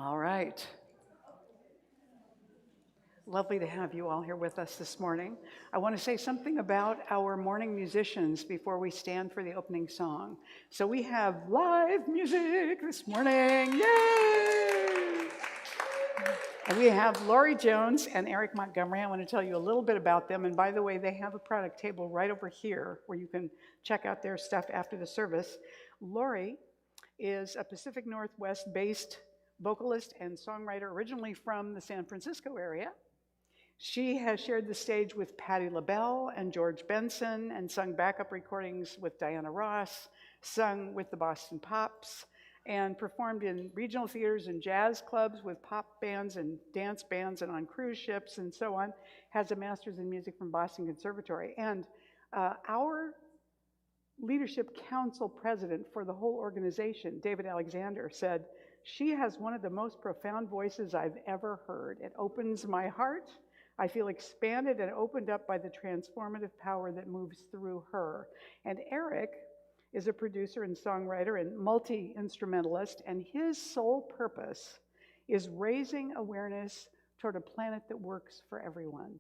All right. Lovely to have you all here with us this morning. I want to say something about our morning musicians before we stand for the opening song. So we have live music this morning. Yay! And we have Lori Jones and Eric Montgomery. I want to tell you a little bit about them. And by the way, they have a product table right over here where you can check out their stuff after the service. Lori is a Pacific Northwest-based vocalist and songwriter originally from the San Francisco area. She has shared the stage with Patti LaBelle and George Benson and sung backup recordings with Diana Ross, sung with the Boston Pops, and performed in regional theaters and jazz clubs with pop bands and dance bands and on cruise ships and so on. Has a master's in music from Boston Conservatory. And our leadership council president for the whole organization, David Alexander, said, "She has one of the most profound voices I've ever heard. It opens my heart. I feel expanded and opened up by the transformative power that moves through her." And Eric is a producer and songwriter and multi-instrumentalist, and his sole purpose is raising awareness toward a planet that works for everyone.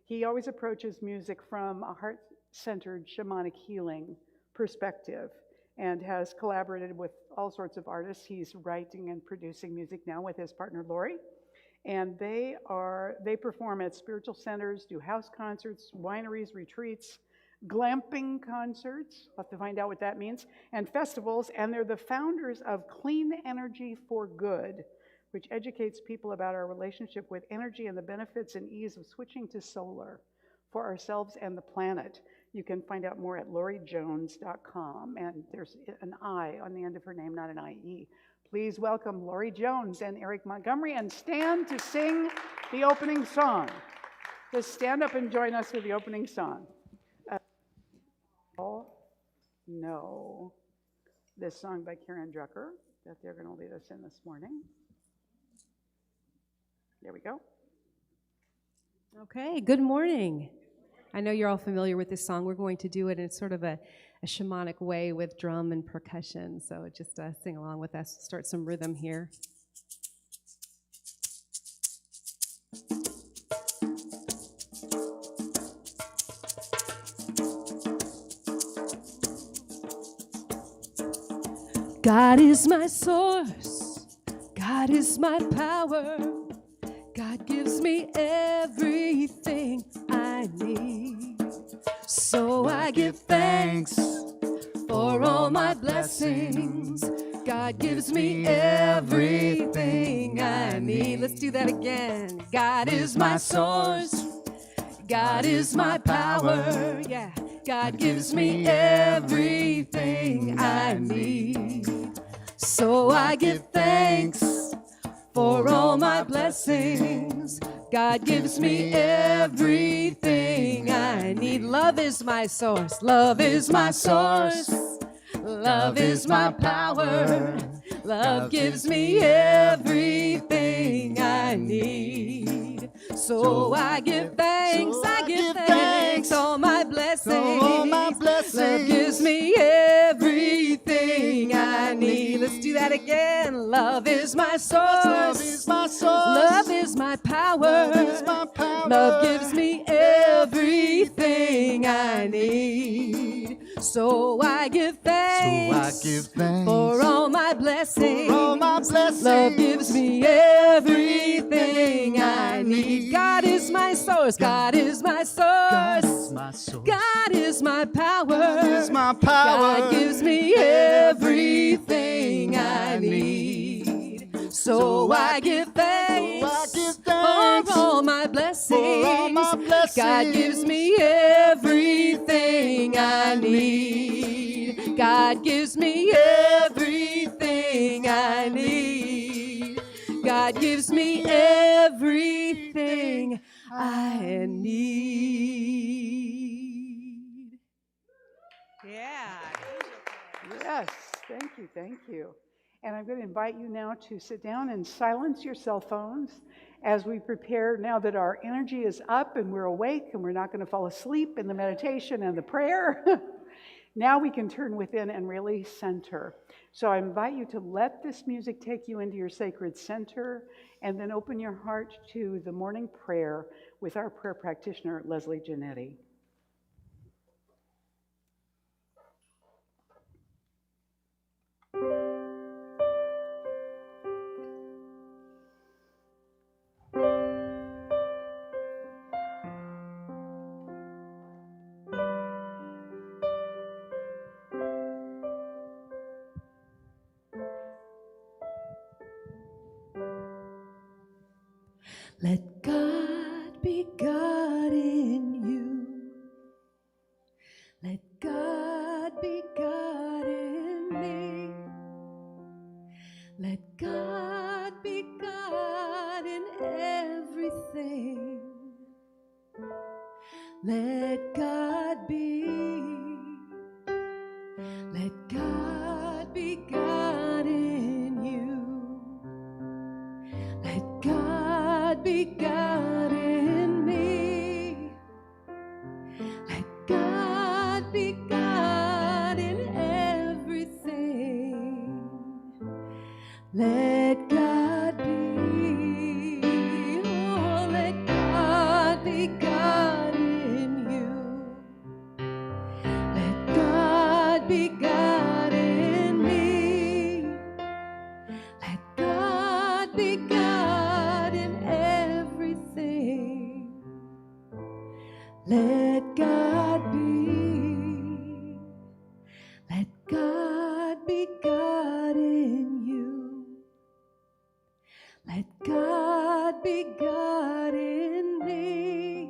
He always approaches music from a heart-centered shamanic healing perspective and has collaborated with all sorts of artists. He's writing and producing music now with his partner Lori. And they perform at spiritual centers, do house concerts, wineries, retreats, glamping concerts, we'll have to find out what that means, and festivals, and they're the founders of Clean Energy for Good, which educates people about our relationship with energy and the benefits and ease of switching to solar for ourselves and the planet. You can find out more at lorijones.com, and there's an I on the end of her name, not an IE. Please welcome Lori Jones and Eric Montgomery, and stand to sing the opening song. Just stand up and join us with the opening song. Know this song by Karen Drucker that they're going to lead us in this morning. There we go. Okay, good morning. I know you're all familiar with this song. We're going to do it in sort of a shamanic way with drum and percussion. So just sing along with us, start some rhythm here. God is my source, God is my power, God gives me everything I need. So I give thanks for all my blessings. God gives me everything I need. Let's do that again. God is my source, God is my power, yeah. God gives me everything I need. So I give thanks for all my blessings. God gives me everything I need. Love is my source. Love is my source. Love is my power. Love gives me everything I need. So I give thanks. I give thanks. All my blessings. Love gives me everything I need. Let's do that again. Love is my source. Love is my source. Love is my power. Love is my power. Love gives me everything I need. So I give thanks. For all my blessings. Love gives me everything I need. God is my source. God is my source. God is my power. God gives me everything I need. So I give thanks for all my blessings. God gives me everything I need. God gives me everything I need. God gives me everything I need. Yeah. Yes, thank you. And I'm going to invite you now to sit down and silence your cell phones as we prepare now that our energy is up and we're awake and we're not going to fall asleep in the meditation and the prayer. Now we can turn within and really center. So I invite you to let this music take you into your sacred center, and then open your heart to the morning prayer with our prayer practitioner, Leslie Janetti. Let God be God in you. Let God be God in me. Let God be God in everything. Let God be. Let God be God in you. Let God be God in me. Let God be God in everything. Let God be. Oh, let God be God in you. Let God be God in me. Let God be God in everything. Let God be. Let God be God in you. Let God be God in me.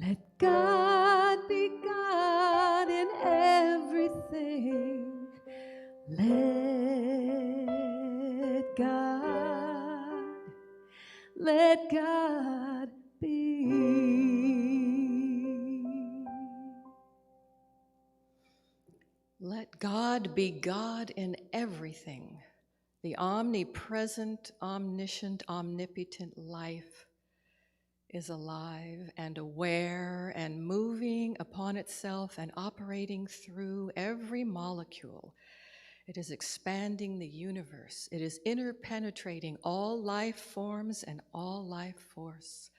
Let God be God in everything. Let God be. Let God be God in everything. The omnipresent, omniscient, omnipotent life is alive and aware and moving upon itself and operating through every molecule. It is expanding the universe. It is interpenetrating all life forms and all life force.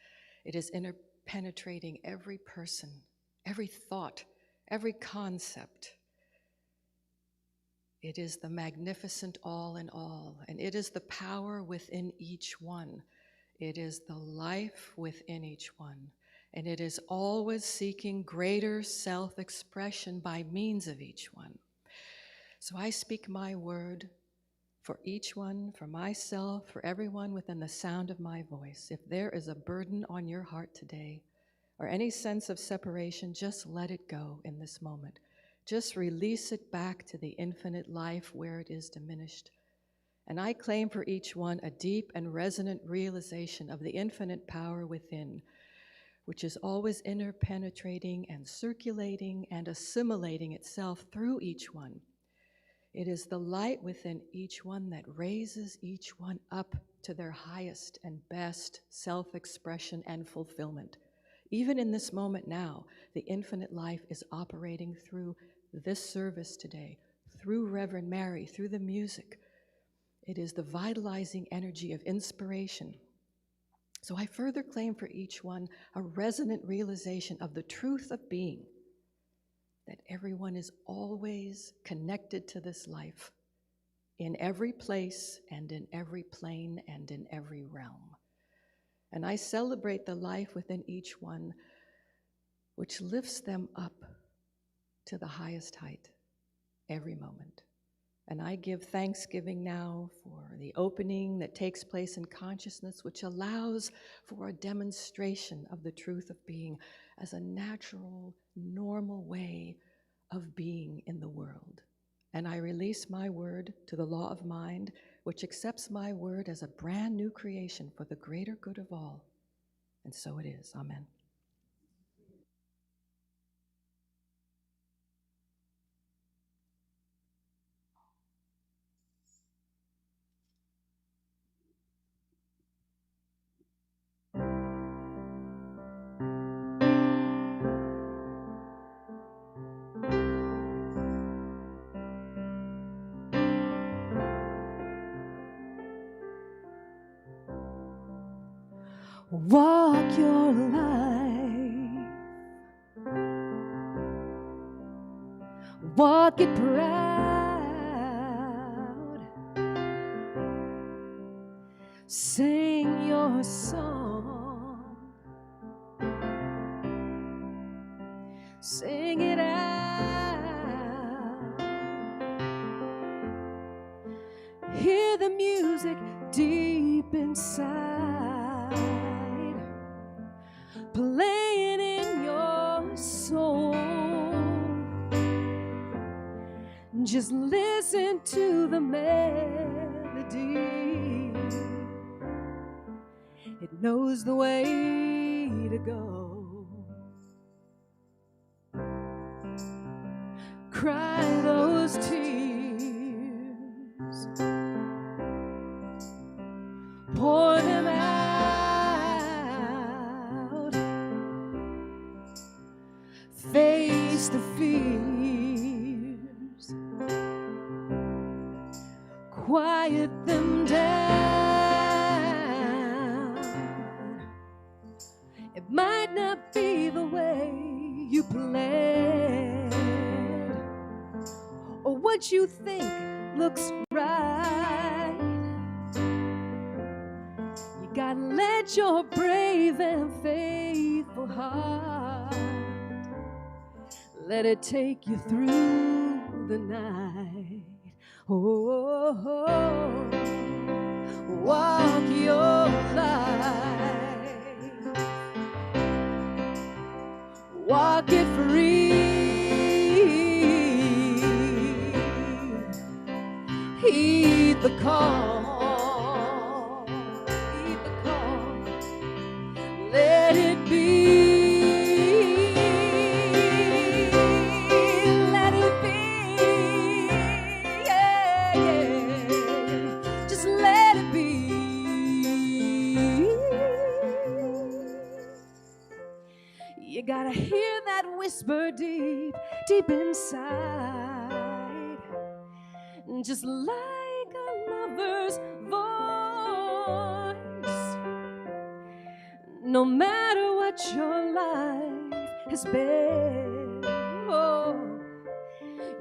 It is interpenetrating every person, every thought, every concept. It is the magnificent all in all, and it is the power within each one. It is the life within each one, and it is always seeking greater self-expression by means of each one. So I speak my word for each one, for myself, for everyone within the sound of my voice. If there is a burden on your heart today, or any sense of separation, just let it go in this moment. Just release it back to the infinite life where it is diminished. And I claim for each one a deep and resonant realization of the infinite power within, which is always interpenetrating and circulating and assimilating itself through each one. It is the light within each one that raises each one up to their highest and best self-expression and fulfillment. Even in this moment now, the infinite life is operating through this service today, through Reverend Mary, through the music. It is the vitalizing energy of inspiration. So I further claim for each one a resonant realization of the truth of being, that everyone is always connected to this life, in every place and in every plane and in every realm. And I celebrate the life within each one, which lifts them up to the highest height every moment. And I give thanksgiving now for the opening that takes place in consciousness, which allows for a demonstration of the truth of being as a natural, normal way of being in the world. And I release my word to the law of mind, which accepts my word as a brand new creation for the greater good of all. And so it is. Amen. Walk your life, walk it proud, sing your song, sing it out, hear the music deep inside, playing in your soul. Just listen to the melody. It knows the way to go. Cry those tears, pour them out, face the fears, quiet them down. It might not be the way you planned, or what you think looks right. You gotta let your brave and faithful heart, let it take you through the night. Oh, walk your life, walk it free. Heed the call, heed the call, let it be, let it be, yeah, yeah, just let it be. You gotta hear that whisper deep, deep inside, just like a lover's voice. No matter what your life has been, oh,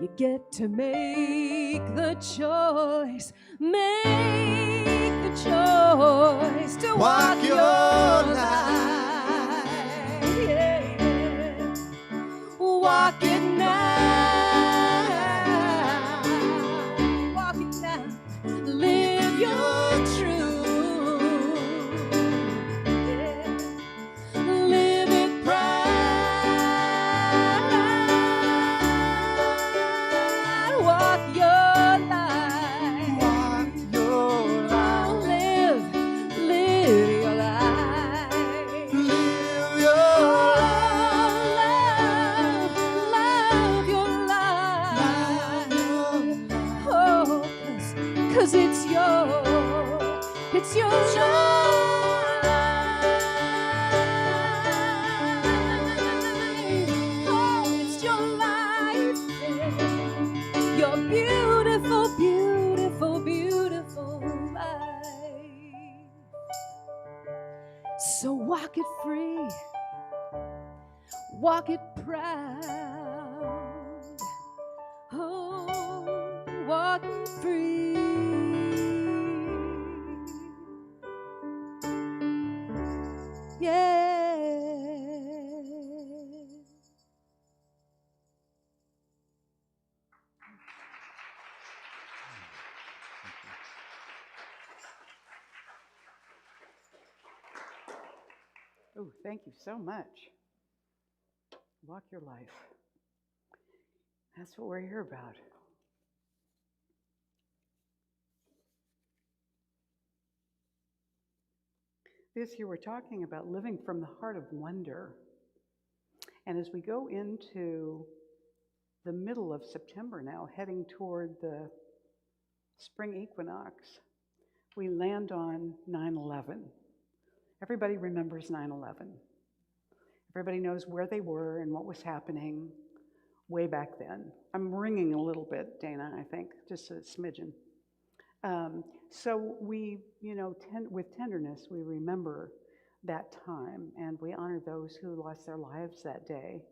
you get to make the choice, make the choice to walk your life. Yeah, yeah. Walk it now. Live your truth, yeah. Live it proud. Walk your life, walk your life. Live your life, live your life. Love your life. Oh, 'cause it's your life. Oh, it's your life. Your beautiful, beautiful, beautiful life. So walk it free, walk it proud. Oh, walk it free. Yeah. Oh, thank you so much. Walk your life. That's what we're here about. This year we're talking about living from the heart of wonder. And as we go into the middle of September now, heading toward the spring equinox, we land on 9/11. Everybody remembers 9/11. Everybody knows where they were and what was happening way back then. I'm ringing a little bit, Dana, I think, just a smidgen. So we, with tenderness, we remember that time, and we honor those who lost their lives that day.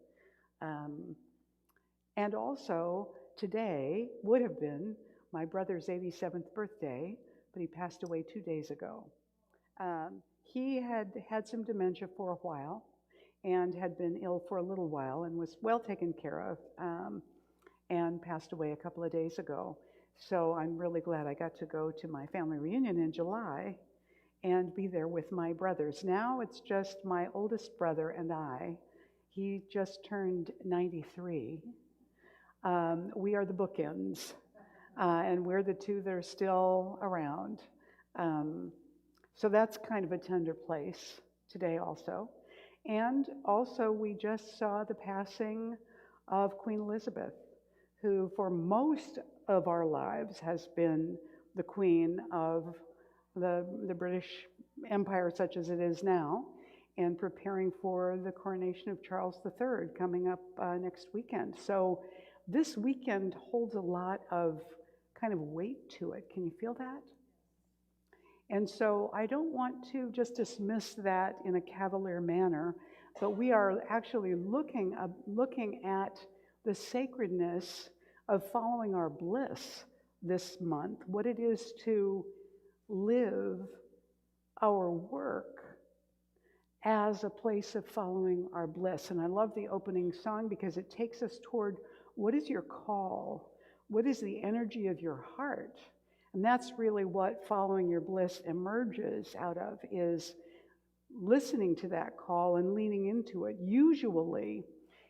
And also, today would have been my brother's 87th birthday, but he passed away 2 days ago. He had had some dementia for a while and had been ill for a little while and was well taken care of, and passed away a couple of days ago. So I'm really glad I got to go to my family reunion in July and be there with my brothers. Now it's just my oldest brother and I. He just turned 93. We are the bookends, and we're the two that are still around. So that's kind of a tender place today also. And also we just saw the passing of Queen Elizabeth, who for most of our lives has been the queen of the British Empire such as it is now, and preparing for the coronation of Charles III coming up next weekend. So this weekend holds a lot of kind of weight to it. Can you feel that? And so I don't want to just dismiss that in a cavalier manner, but we are actually looking at the sacredness of following our bliss this month, what it is to live our work as a place of following our bliss. And I love the opening song because it takes us toward what is your call? What is the energy of your heart? And that's really what following your bliss emerges out of, is listening to that call and leaning into it. Usually,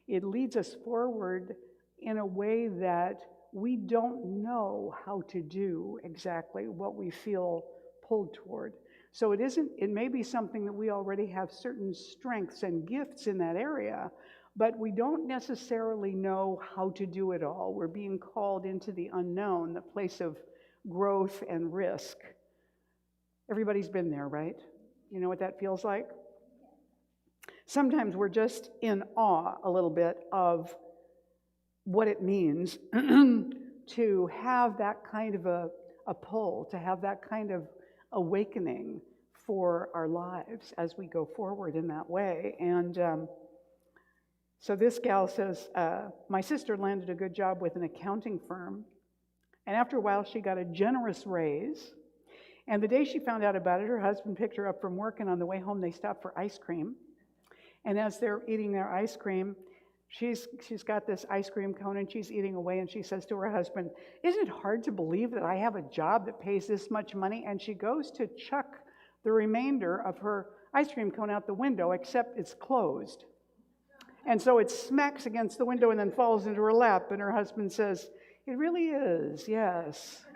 it leads us forward in a way that we don't know how to do exactly what we feel pulled toward. So it may be something that we already have certain strengths and gifts in that area, but we don't necessarily know how to do it all. We're being called into the unknown, the place of growth and risk. Everybody's been there, right? You know what that feels like? Sometimes we're just in awe a little bit of what it means to have that kind of a pull, to have that kind of awakening for our lives as we go forward in that way. And so this gal says, my sister landed a good job with an accounting firm, and after a while she got a generous raise. And the day she found out about it, her husband picked her up from work, and on the way home they stopped for ice cream. And as they're eating their ice cream, she's got this ice cream cone and she's eating away, and she says to her husband, "Isn't it hard to believe that I have a job that pays this much money?" And she goes to chuck the remainder of her ice cream cone out the window, except it's closed. And so it smacks against the window and then falls into her lap, and her husband says, "It really is, yes."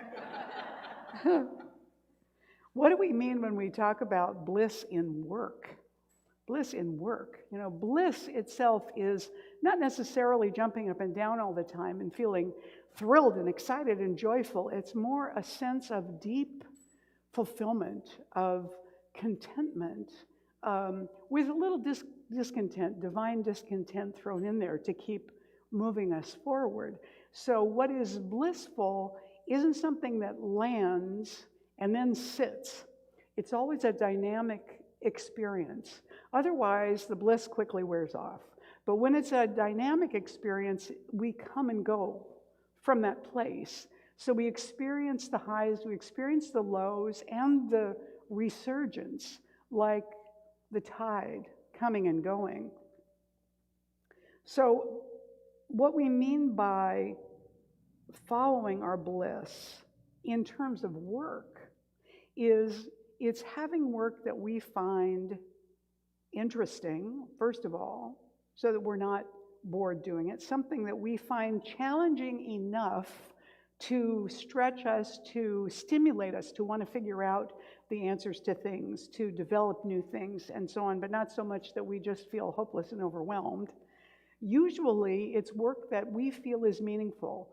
What do we mean when we talk about bliss in work? Bliss in work. You know, bliss itself is not necessarily jumping up and down all the time and feeling thrilled and excited and joyful. It's more a sense of deep fulfillment, of contentment, with a little discontent, divine discontent thrown in there to keep moving us forward. So what is blissful isn't something that lands and then sits. It's always a dynamic experience. Otherwise, the bliss quickly wears off. But when it's a dynamic experience, we come and go from that place. So we experience the highs, we experience the lows, and the resurgence, like the tide coming and going. So what we mean by following our bliss in terms of work is it's having work that we find interesting, first of all, so that we're not bored doing it, something that we find challenging enough to stretch us, to stimulate us, to want to figure out the answers to things, to develop new things, and so on, but not so much that we just feel hopeless and overwhelmed. Usually, it's work that we feel is meaningful.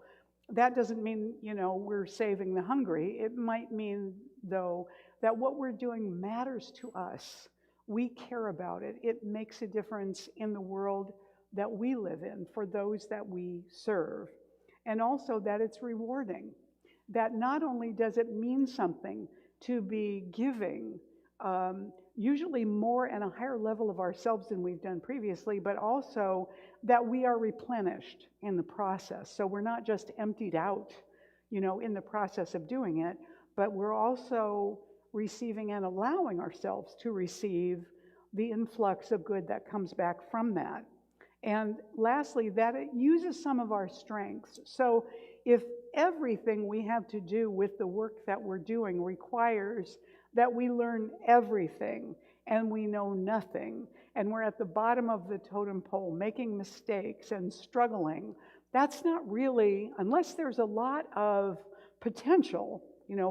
That doesn't mean, we're saving the hungry. It might mean, though, that what we're doing matters to us. We care about it. It makes a difference in the world that we live in for those that we serve. And also that it's rewarding. That not only does it mean something to be giving, usually more and a higher level of ourselves than we've done previously, but also that we are replenished in the process. So we're not just emptied out, in the process of doing it, but we're also receiving and allowing ourselves to receive the influx of good that comes back from that. And lastly, that it uses some of our strengths. So if everything we have to do with the work that we're doing requires that we learn everything and we know nothing, and we're at the bottom of the totem pole making mistakes and struggling, that's not really, unless there's a lot of potential,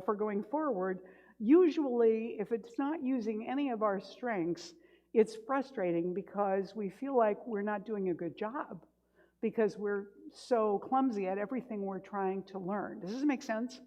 for going forward, usually if it's not using any of our strengths, it's frustrating because we feel like we're not doing a good job because we're so clumsy at everything we're trying to learn. Does this make sense?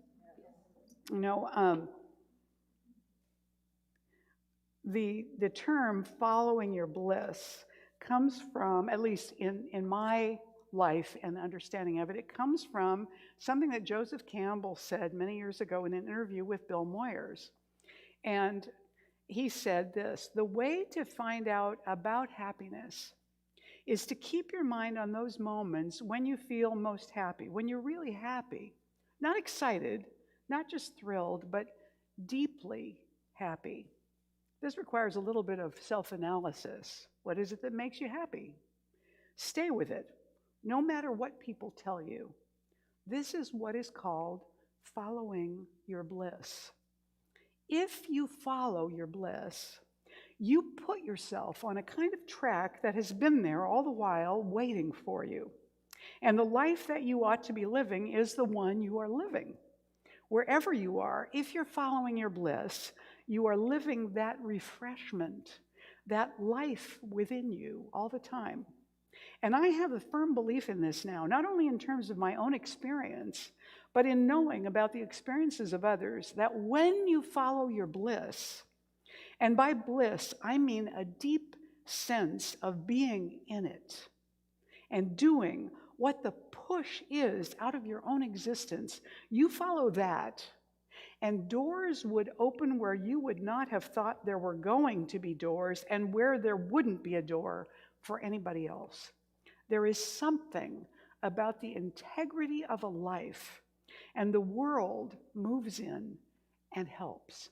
The term following your bliss comes from, at least in my life and understanding of it, it comes from something that Joseph Campbell said many years ago in an interview with Bill Moyers. And he said this: the way to find out about happiness is to keep your mind on those moments when you feel most happy, when you're really happy, not excited, not just thrilled, but deeply happy. This requires a little bit of self-analysis. What is it that makes you happy? Stay with it, no matter what people tell you. This is what is called following your bliss. If you follow your bliss, you put yourself on a kind of track that has been there all the while waiting for you. And the life that you ought to be living is the one you are living. Wherever you are, if you're following your bliss, you are living that refreshment, that life within you all the time. And I have a firm belief in this now, not only in terms of my own experience, but in knowing about the experiences of others, that when you follow your bliss, and by bliss, I mean a deep sense of being in it and doing what the push is out of your own existence, you follow that, and doors would open where you would not have thought there were going to be doors and where there wouldn't be a door for anybody else. There is something about the integrity of a life, and the world moves in and helps.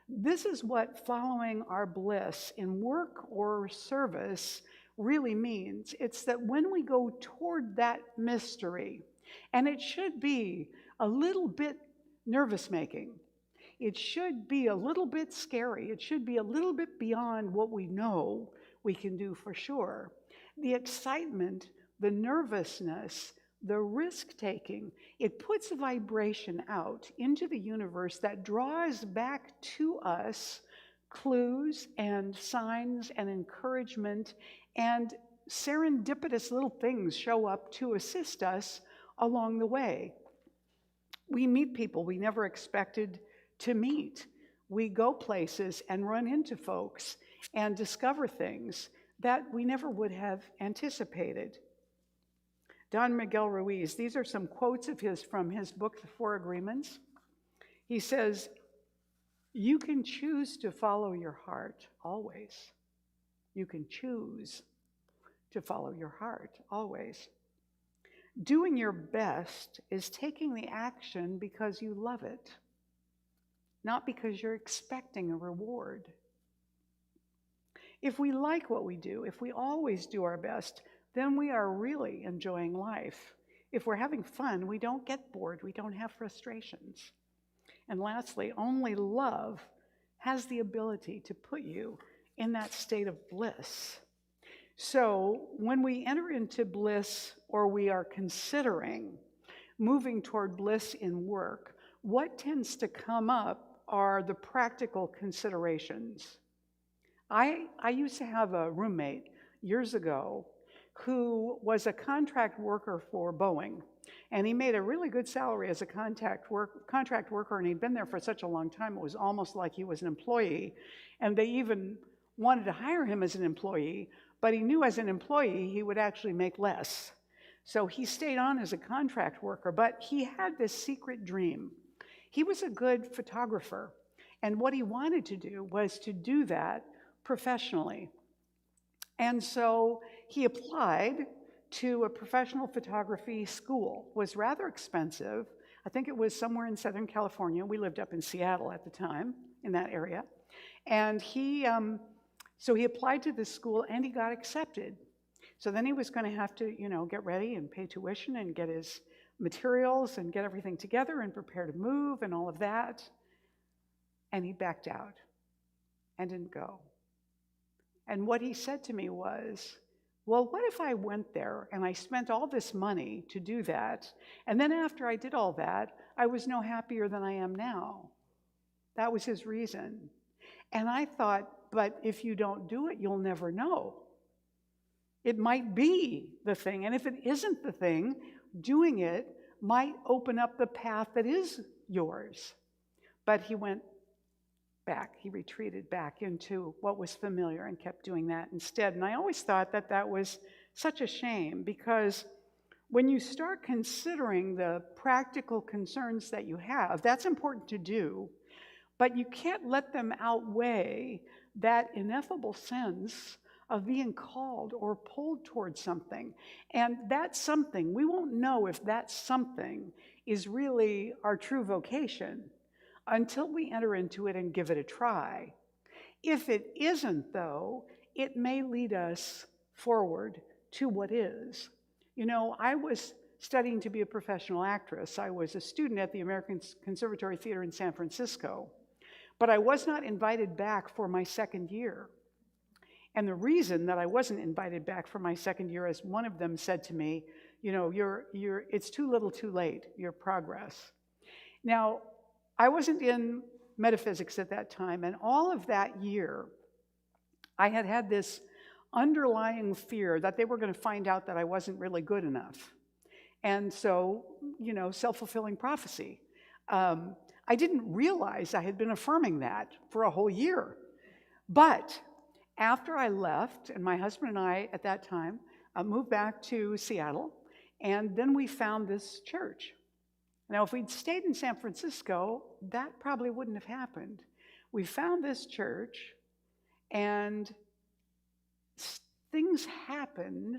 This is what following our bliss in work or service really means. It's that when we go toward that mystery, and it should be a little bit nervous-making, it should be a little bit scary, it should be a little bit beyond what we know we can do for sure. The excitement, the nervousness, the risk-taking, it puts a vibration out into the universe that draws back to us clues and signs and encouragement, and serendipitous little things show up to assist us along the way. We meet people we never expected to meet. We go places and run into folks and discover things that we never would have anticipated. Don Miguel Ruiz, these are some quotes of his from his book, The Four Agreements. He says, "You can choose to follow your heart always. You can choose to follow your heart always. Doing your best is taking the action because you love it, not because you're expecting a reward. If we like what we do, if we always do our best, then we are really enjoying life. If we're having fun, we don't get bored, we don't have frustrations. And lastly, only love has the ability to put you in that state of bliss." So when we enter into bliss, or we are considering moving toward bliss in work, what tends to come up are the practical considerations. I used to have a roommate years ago who was a contract worker for Boeing, and he made a really good salary as a contract worker, and he'd been there for such a long time, it was almost like he was an employee, and they even wanted to hire him as an employee, but he knew as an employee he would actually make less. So he stayed on as a contract worker, but he had this secret dream. He was a good photographer, And what he wanted to do was to do that professionally. And so he applied to a professional photography school. It was rather expensive. I think it was somewhere in Southern California. We lived up in Seattle at the time, in that area. And so he applied to this school and he got accepted. So then he was going to have to, get ready and pay tuition and get his materials and get everything together and prepare to move and all of that. And he backed out and didn't go. And what he said to me was, well, what if I went there and I spent all this money to do that, and then after I did all that, I was no happier than I am now? That was his reason. And I thought, but if you don't do it, you'll never know. It might be the thing, and if it isn't the thing, doing it might open up the path that is yours. But he went back. He retreated back into what was familiar and kept doing that instead. And I always thought that that was such a shame, because when you start considering the practical concerns that you have, that's important to do, but you can't let them outweigh that ineffable sense of being called or pulled towards something. And that something, we won't know if that something is really our true vocation until we enter into it and give it a try. If it isn't, though, it may lead us forward to what is. I was studying to be a professional actress. I was a student at the American Conservatory Theater in San Francisco, but I was not invited back for my second year. And the reason that I wasn't invited back for my second year is one of them said to me, it's too little too late, your progress. Now, I wasn't in metaphysics at that time, and all of that year, I had this underlying fear that they were going to find out that I wasn't really good enough. And so, self-fulfilling prophecy. I didn't realize I had been affirming that for a whole year. But after I left, and my husband and I, at that time, moved back to Seattle, and then we found this church. Now, if we'd stayed in San Francisco, that probably wouldn't have happened. We found this church, and things happened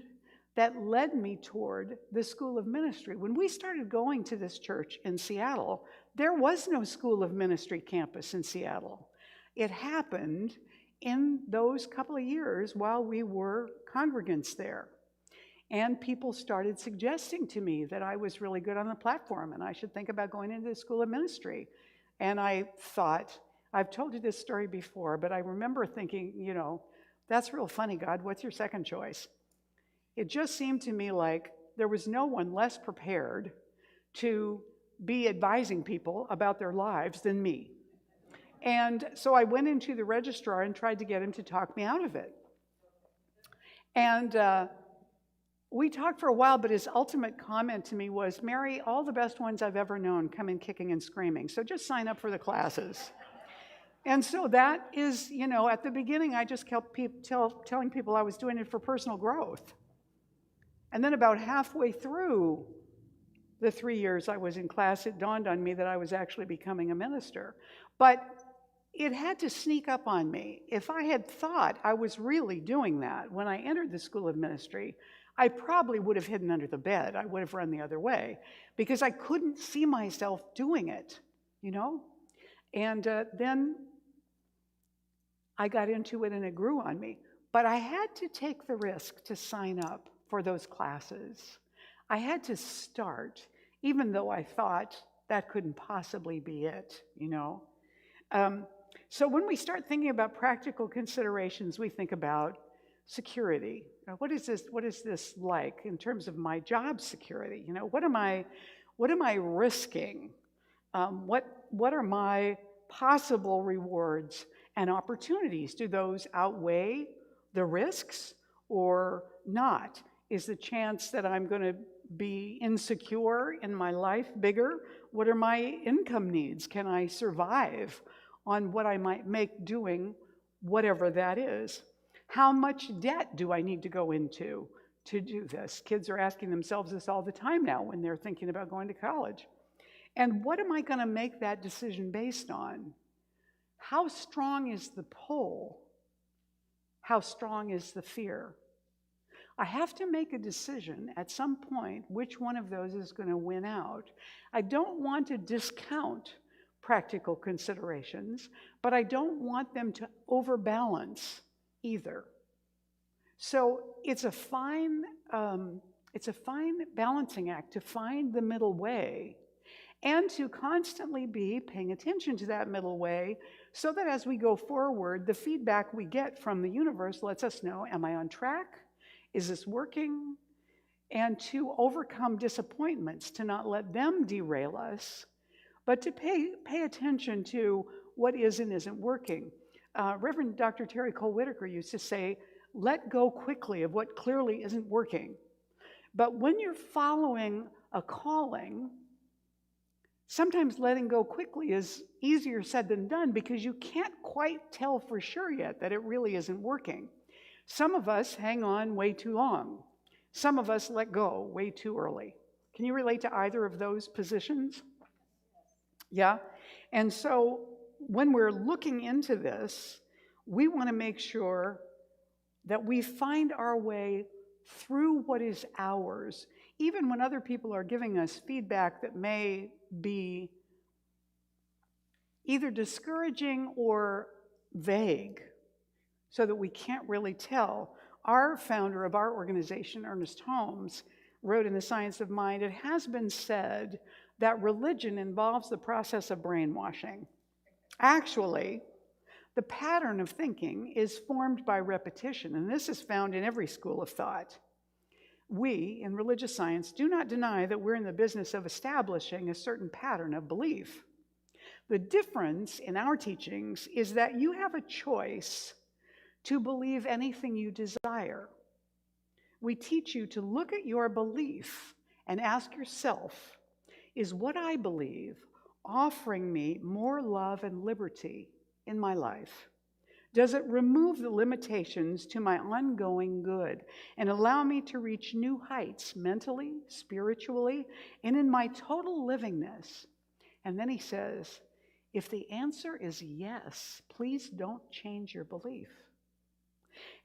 that led me toward the School of Ministry. When we started going to this church in Seattle, there was no School of Ministry campus in Seattle. It happened in those couple of years while we were congregants there. And people started suggesting to me that I was really good on the platform and I should think about going into the School of Ministry. And I thought, I've told you this story before, but I remember thinking, that's real funny, God, what's your second choice? It just seemed to me like there was no one less prepared to be advising people about their lives than me. And so I went into the registrar and tried to get him to talk me out of it. And we talked for a while, but his ultimate comment to me was, Mary, all the best ones I've ever known come in kicking and screaming, so just sign up for the classes. And so that is, at the beginning, I just kept telling people I was doing it for personal growth. And then about halfway through the 3 years I was in class, it dawned on me that I was actually becoming a minister. But it had to sneak up on me. If I had thought I was really doing that when I entered the School of Ministry, I probably would have hidden under the bed. I would have run the other way because I couldn't see myself doing it, And then I got into it and it grew on me. But I had to take the risk to sign up for those classes. I had to start, even though I thought that couldn't possibly be it, So when we start thinking about practical considerations, we think about security. What is this like in terms of my job security? What am I risking? What are my possible rewards and opportunities? Do those outweigh the risks or not? Is the chance that I'm going to be insecure in my life bigger? What are my income needs? Can I survive on what I might make doing whatever that is? How much debt do I need to go into to do this? Kids are asking themselves this all the time now when they're thinking about going to college. And what am I going to make that decision based on? how strong is the pull? How strong is the fear? I have to make a decision at some point which one of those is going to win out. I don't want to discount practical considerations, but I don't want them to overbalance either. So it's a fine balancing act to find the middle way and to constantly be paying attention to that middle way so that as we go forward, the feedback we get from the universe lets us know, am I on track? Is this working? And to overcome disappointments, to not let them derail us, but to pay attention to what is and isn't working. Reverend Dr. Terry Cole Whitaker used to say, let go quickly of what clearly isn't working. But when you're following a calling, sometimes letting go quickly is easier said than done because you can't quite tell for sure yet that it really isn't working. Some of us hang on way too long. Some of us let go way too early. Can you relate to either of those positions? Yeah? And so when we're looking into this, we want to make sure that we find our way through what is ours, even when other people are giving us feedback that may be either discouraging or vague, so that we can't really tell. Our founder of our organization, Ernest Holmes, wrote in The Science of Mind, it has been said that religion involves the process of brainwashing. Actually, the pattern of thinking is formed by repetition, and this is found in every school of thought. We, in religious science, do not deny that we're in the business of establishing a certain pattern of belief. The difference in our teachings is that you have a choice to believe anything you desire. We teach you to look at your belief and ask yourself, is what I believe offering me more love and liberty in my life? Does it remove the limitations to my ongoing good and allow me to reach new heights mentally, spiritually, and in my total livingness? And then he says, if the answer is yes, please don't change your belief.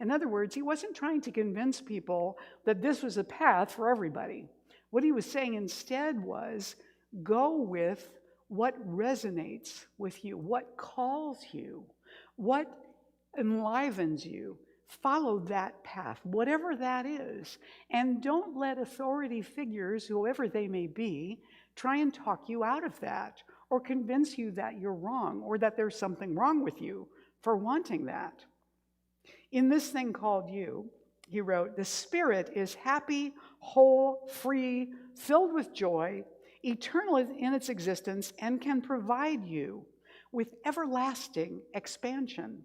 In other words, he wasn't trying to convince people that this was a path for everybody. What he was saying instead was, go with what resonates with you, what calls you, what enlivens you. Follow that path, whatever that is. And don't let authority figures, whoever they may be, try and talk you out of that or convince you that you're wrong or that there's something wrong with you for wanting that. In this thing called you, he wrote, the spirit is happy, whole, free, filled with joy, eternal in its existence, and can provide you with everlasting expansion.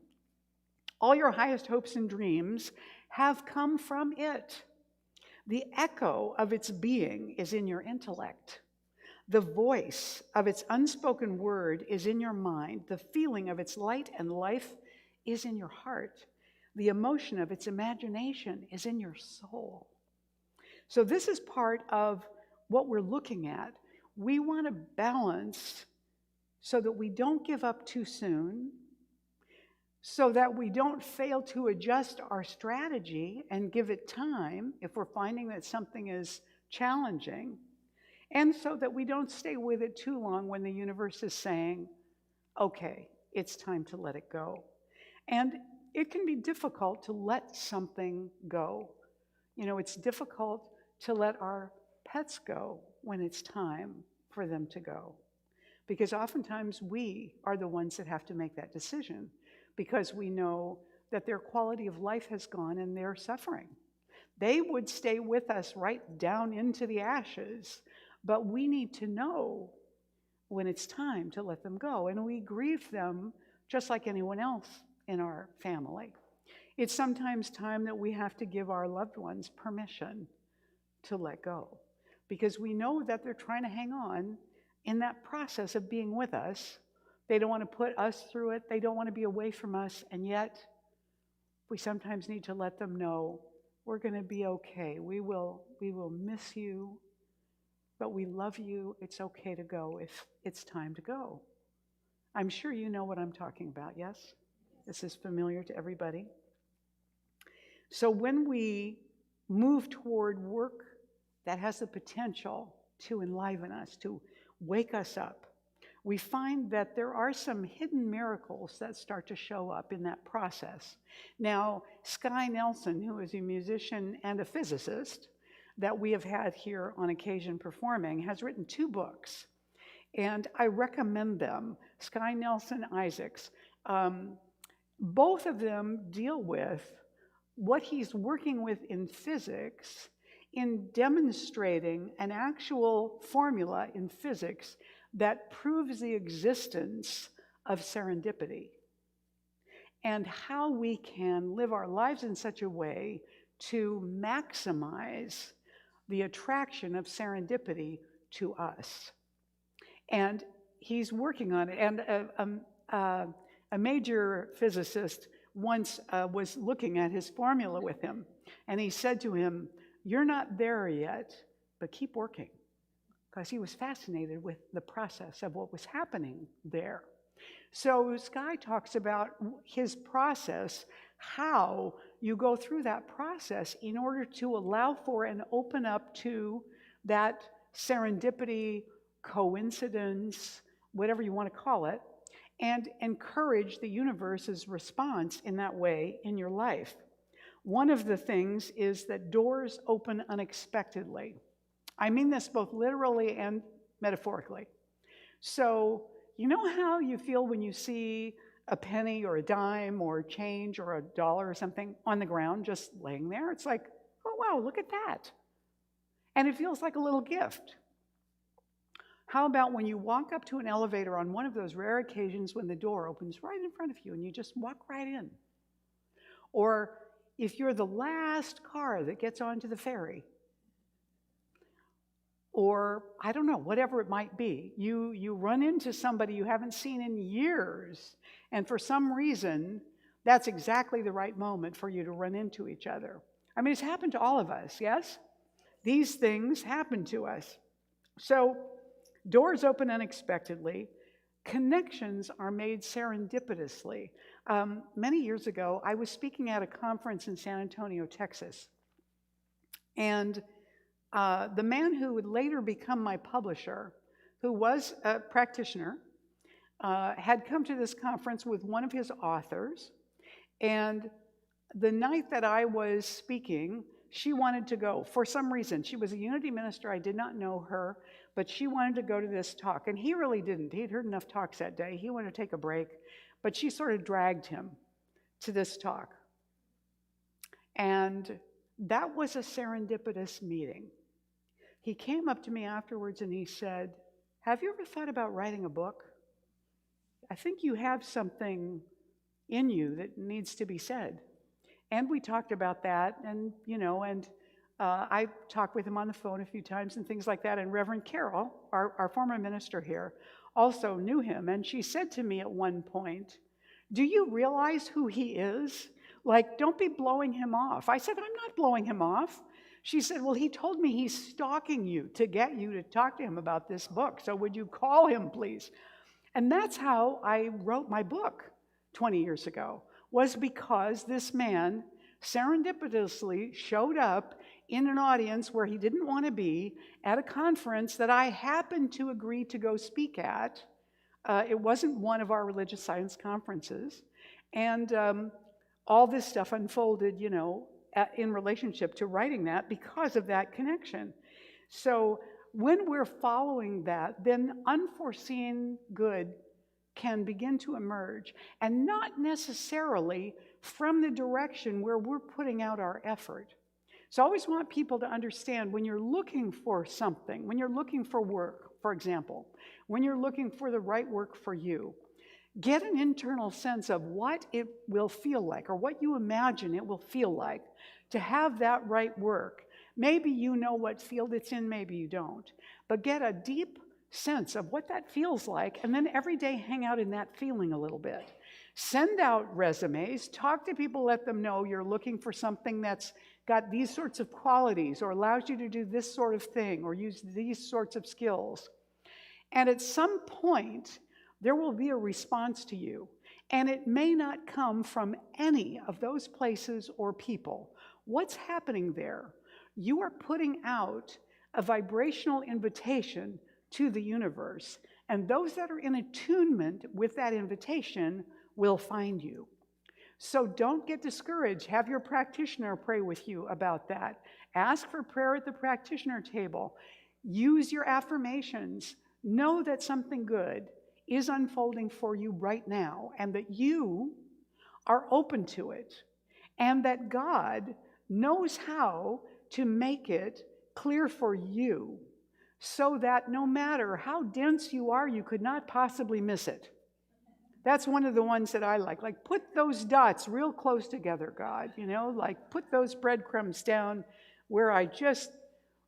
All your highest hopes and dreams have come from it. The echo of its being is in your intellect. The voice of its unspoken word is in your mind. The feeling of its light and life is in your heart. The emotion of its imagination is in your soul. So this is part of what we're looking at. We want to balance so that we don't give up too soon, so that we don't fail to adjust our strategy and give it time if we're finding that something is challenging, and so that we don't stay with it too long when the universe is saying, okay, it's time to let it go. And it can be difficult to let something go. You know, it's difficult to let our pets go when it's time for them to go. Because oftentimes we are the ones that have to make that decision because we know that their quality of life has gone and they're suffering. They would stay with us right down into the ashes, but we need to know when it's time to let them go. And we grieve them just like anyone else in our family. It's sometimes time that we have to give our loved ones permission to let go because we know that they're trying to hang on in that process of being with us. They don't want to put us through it. They don't want to be away from us. And yet, we sometimes need to let them know we're going to be okay. We will miss you, but we love you. It's okay to go if it's time to go. I'm sure you know what I'm talking about, yes? This is familiar to everybody. So when we move toward work that has the potential to enliven us, to wake us up, we find that there are some hidden miracles that start to show up in that process. Now, Sky Nelson, who is a musician and a physicist that we have had here on occasion performing, has written 2 books, and I recommend them. Sky Nelson Isaacs. Both of them deal with what he's working with in physics in demonstrating an actual formula in physics that proves the existence of serendipity and how we can live our lives in such a way to maximize the attraction of serendipity to us. And he's working on it. And a major physicist once was looking at his formula with him, and he said to him, "You're not there yet, but keep working," because he was fascinated with the process of what was happening there. So Sky talks about his process, how you go through that process in order to allow for and open up to that serendipity, coincidence, whatever you want to call it, and encourage the universe's response in that way in your life. One of the things is that doors open unexpectedly. I mean this both literally and metaphorically. So, you know how you feel when you see a penny or a dime or change or $1 or something on the ground just laying there? It's like, oh wow, look at that. And it feels like a little gift. How about when you walk up to an elevator on one of those rare occasions when the door opens right in front of you and you just walk right in? Or if you're the last car that gets onto the ferry, or I don't know, whatever it might be, you run into somebody you haven't seen in years, and for some reason, that's exactly the right moment for you to run into each other. I mean, it's happened to all of us, yes? These things happen to us. So, doors open unexpectedly. Connections are made serendipitously. Many years ago, I was speaking at a conference in San Antonio, Texas. And the man who would later become my publisher, who was a practitioner, had come to this conference with one of his authors. And the night that I was speaking, she wanted to go for some reason. She was a Unity minister. I did not know her, but she wanted to go to this talk. And he really didn't. He'd heard enough talks that day. He wanted to take a break. But she sort of dragged him to this talk. And that was a serendipitous meeting. He came up to me afterwards and he said, "Have you ever thought about writing a book? I think you have something in you that needs to be said." And we talked about that, and I talked with him on the phone a few times and things like that. And Reverend Carol, our former minister here, also knew him. And she said to me at one point, "Do you realize who he is? Like, don't be blowing him off." I said, "I'm not blowing him off." She said, "Well, he told me he's stalking you to get you to talk to him about this book. So would you call him, please?" And that's how I wrote my book 20 years ago, was because this man serendipitously showed up in an audience where he didn't want to be at a conference that I happened to agree to go speak at. It wasn't one of our religious science conferences. And all this stuff unfolded, in relationship to writing that because of that connection. So when we're following that, then unforeseen good can begin to emerge, and not necessarily from the direction where we're putting out our effort. So I always want people to understand, when you're looking for something, when you're looking for work, for example, when you're looking for the right work for you, get an internal sense of what it will feel like, or what you imagine it will feel like to have that right work. Maybe you know what field it's in, maybe you don't, but get a deep sense of what that feels like, and then every day hang out in that feeling a little bit. Send out resumes, talk to people, let them know you're looking for something that's got these sorts of qualities, or allows you to do this sort of thing, or use these sorts of skills. And at some point, there will be a response to you. And it may not come from any of those places or people. What's happening there? You are putting out a vibrational invitation to the universe. And those that are in attunement with that invitation will find you. So don't get discouraged. Have your practitioner pray with you about that. Ask for prayer at the practitioner table. Use your affirmations. Know that something good is unfolding for you right now, and that you are open to it, and that God knows how to make it clear for you so that no matter how dense you are, you could not possibly miss it. That's one of the ones that I like. Like, put those dots real close together, God, like put those breadcrumbs down where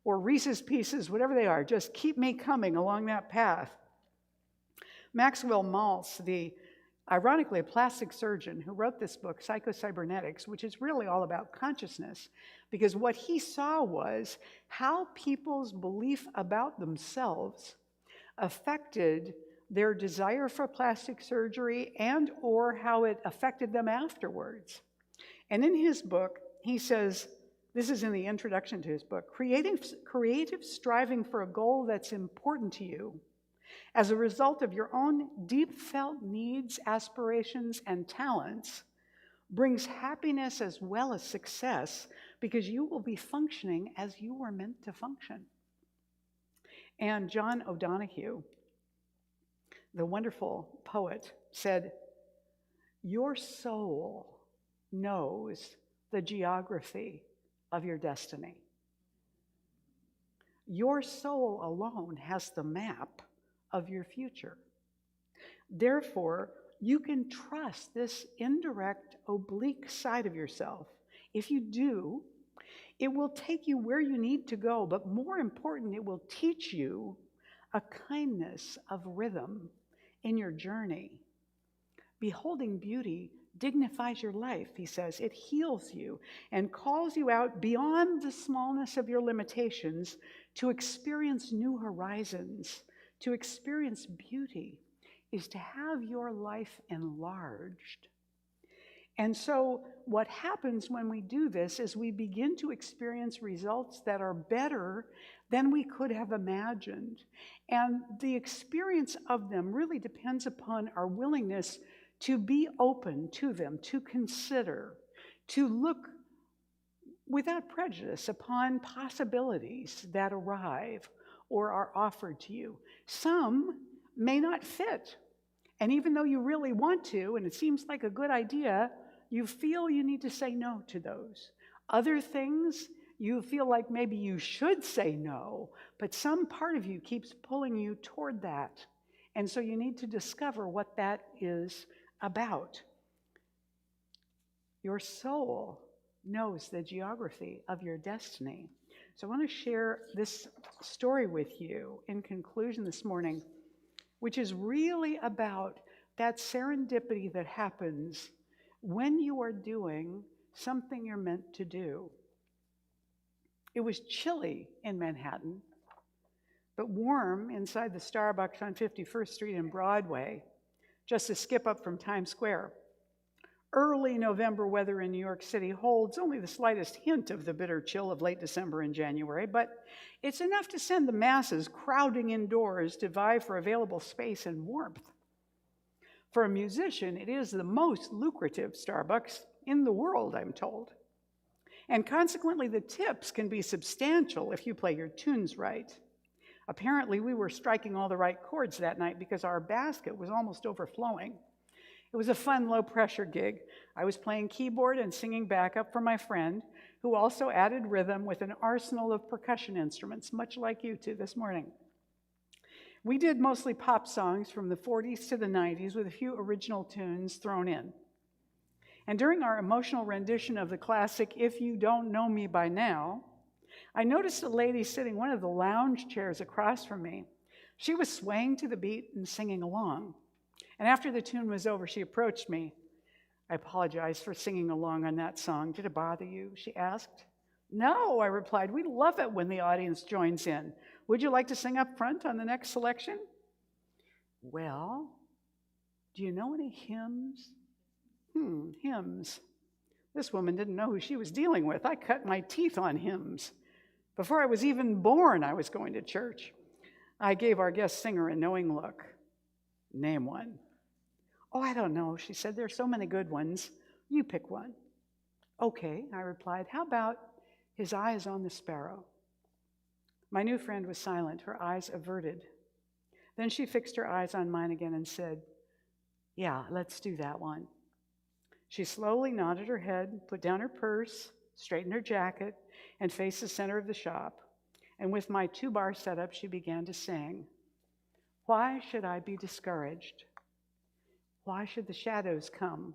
or Reese's Pieces, whatever they are, just keep me coming along that path. Maxwell Maltz, ironically, a plastic surgeon who wrote this book, Psycho-Cybernetics, which is really all about consciousness, because what he saw was how people's belief about themselves affected their desire for plastic surgery and or how it affected them afterwards. And in his book, he says, this is in the introduction to his book, creative striving for a goal that's important to you as a result of your own deep-felt needs, aspirations, and talents brings happiness as well as success, because you will be functioning as you were meant to function. And John O'Donohue, the wonderful poet, said, your soul knows the geography of your destiny. Your soul alone has the map of your future. Therefore, you can trust this indirect, oblique side of yourself. If you do, it will take you where you need to go, but more important, it will teach you a kindness of rhythm in your journey. Beholding beauty dignifies your life, he says. It heals you and calls you out beyond the smallness of your limitations to experience new horizons. To experience beauty is to have your life enlarged. And so what happens when we do this is we begin to experience results that are better than we could have imagined. And the experience of them really depends upon our willingness to be open to them, to consider, to look without prejudice upon possibilities that arrive or are offered to you. Some may not fit. And even though you really want to, and it seems like a good idea, you feel you need to say no to those. Other things, you feel like maybe you should say no, but some part of you keeps pulling you toward that. And so you need to discover what that is about. Your soul knows the geography of your destiny. So I want to share this story with you in conclusion this morning, which is really about that serendipity that happens when you are doing something you're meant to do. It was chilly in Manhattan, but warm inside the Starbucks on 51st Street and Broadway, just a skip up from Times Square. Early November weather in New York City holds only the slightest hint of the bitter chill of late December and January, but it's enough to send the masses crowding indoors to vie for available space and warmth. For a musician, it is the most lucrative Starbucks in the world, I'm told. And consequently, the tips can be substantial if you play your tunes right. Apparently, we were striking all the right chords that night because our basket was almost overflowing. It was a fun, low-pressure gig. I was playing keyboard and singing backup for my friend, who also added rhythm with an arsenal of percussion instruments, much like you two this morning. We did mostly pop songs from the 40s to the 90s with a few original tunes thrown in. And during our emotional rendition of the classic If You Don't Know Me By Now, I noticed a lady sitting one of the lounge chairs across from me. She was swaying to the beat and singing along. And after the tune was over, she approached me. I apologized for singing along on that song. Did it bother you? She asked. No, I replied. We love it when the audience joins in. Would you like to sing up front on the next selection? Well, Do you know any hymns? Hymns. This woman didn't know who she was dealing with. I cut my teeth on hymns. Before I was even born, I was going to church. I gave our guest singer a knowing look. Name one. Oh, I don't know, she said. There's so many good ones. You pick one. Okay, I replied. How about His Eye is on the Sparrow? My new friend was silent, her eyes averted. Then she fixed her eyes on mine again and said, yeah, let's do that one. She slowly nodded her head, put down her purse, straightened her jacket, and faced the center of the shop. And with my 2-bar setup, she began to sing. Why should I be discouraged? Why should the shadows come?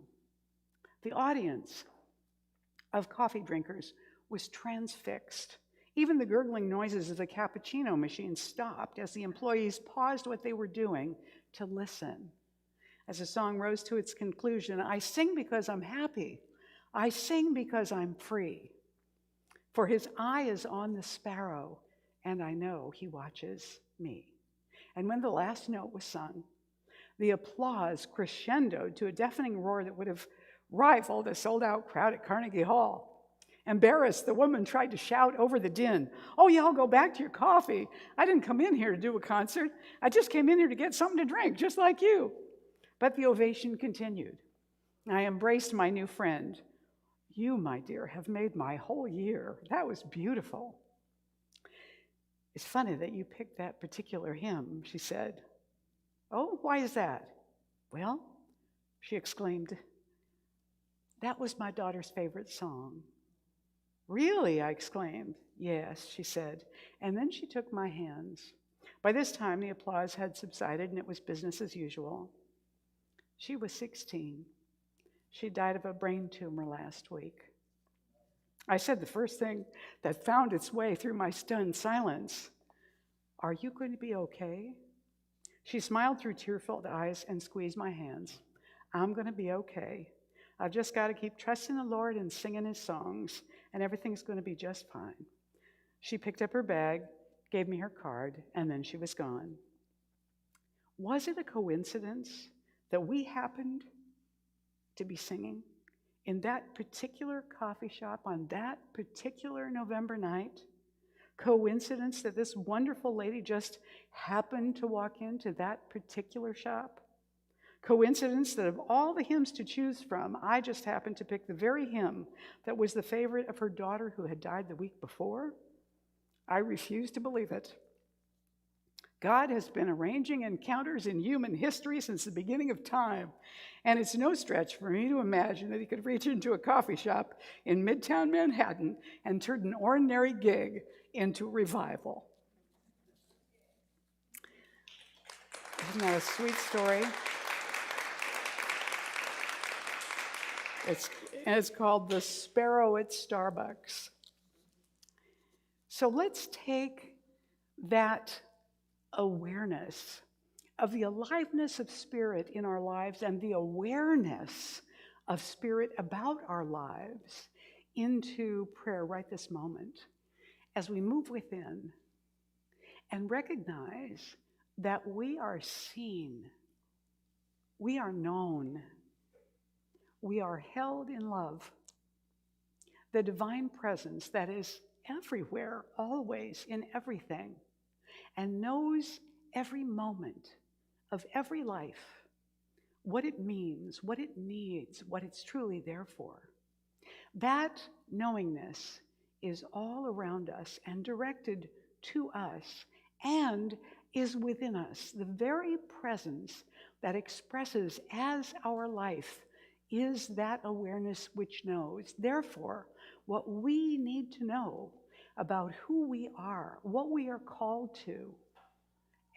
The audience of coffee drinkers was transfixed. Even the gurgling noises of the cappuccino machine stopped as the employees paused what they were doing to listen. As the song rose to its conclusion, I sing because I'm happy. I sing because I'm free. For His eye is on the sparrow, and I know He watches me. And when the last note was sung, the applause crescendoed to a deafening roar that would have rivaled a sold-out crowd at Carnegie Hall. Embarrassed, the woman tried to shout over the din, oh, y'all go back to your coffee. I didn't come in here to do a concert. I just came in here to get something to drink, just like you. But the ovation continued. I embraced my new friend. You, my dear, have made my whole year. That was beautiful. It's funny that you picked that particular hymn, she said. Oh, why is that? Well, she exclaimed, that was my daughter's favorite song. Really? I exclaimed. Yes, she said. And then she took my hands. By this time, the applause had subsided and it was business as usual. She was 16. She died of a brain tumor last week. I said the first thing that found its way through my stunned silence, are you going to be okay? She smiled through tear-filled eyes and squeezed my hands. I'm going to be okay. I've just got to keep trusting the Lord and singing His songs, and everything's going to be just fine. She picked up her bag, gave me her card, and then she was gone. Was it a coincidence that we happened to be singing in that particular coffee shop on that particular November night? Coincidence that this wonderful lady just happened to walk into that particular shop? Coincidence that of all the hymns to choose from, I just happened to pick the very hymn that was the favorite of her daughter who had died the week before? I refuse to believe it. God has been arranging encounters in human history since the beginning of time, and it's no stretch for me to imagine that He could reach into a coffee shop in Midtown Manhattan and turn an ordinary gig into revival. Isn't that a sweet story? It's called The Sparrow at Starbucks. So let's take that awareness of the aliveness of Spirit in our lives and the awareness of Spirit about our lives into prayer right this moment as we move within and recognize that we are seen, we are known, we are held in love. The divine presence that is everywhere, always, in everything, and knows every moment of every life, what it means, what it needs, what it's truly there for. That knowingness is all around us and directed to us and is within us. The very presence that expresses as our life is that awareness which knows. Therefore, what we need to know about who we are, what we are called to,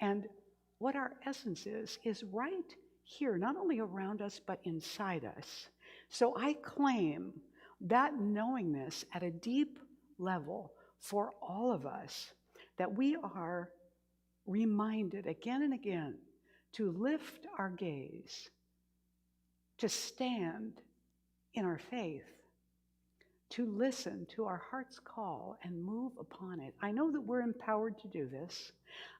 and what our essence is right here, not only around us, but inside us. So I claim that knowingness at a deep level for all of us, that we are reminded again and again to lift our gaze, to stand in our faith, to listen to our heart's call and move upon it. I know that we're empowered to do this.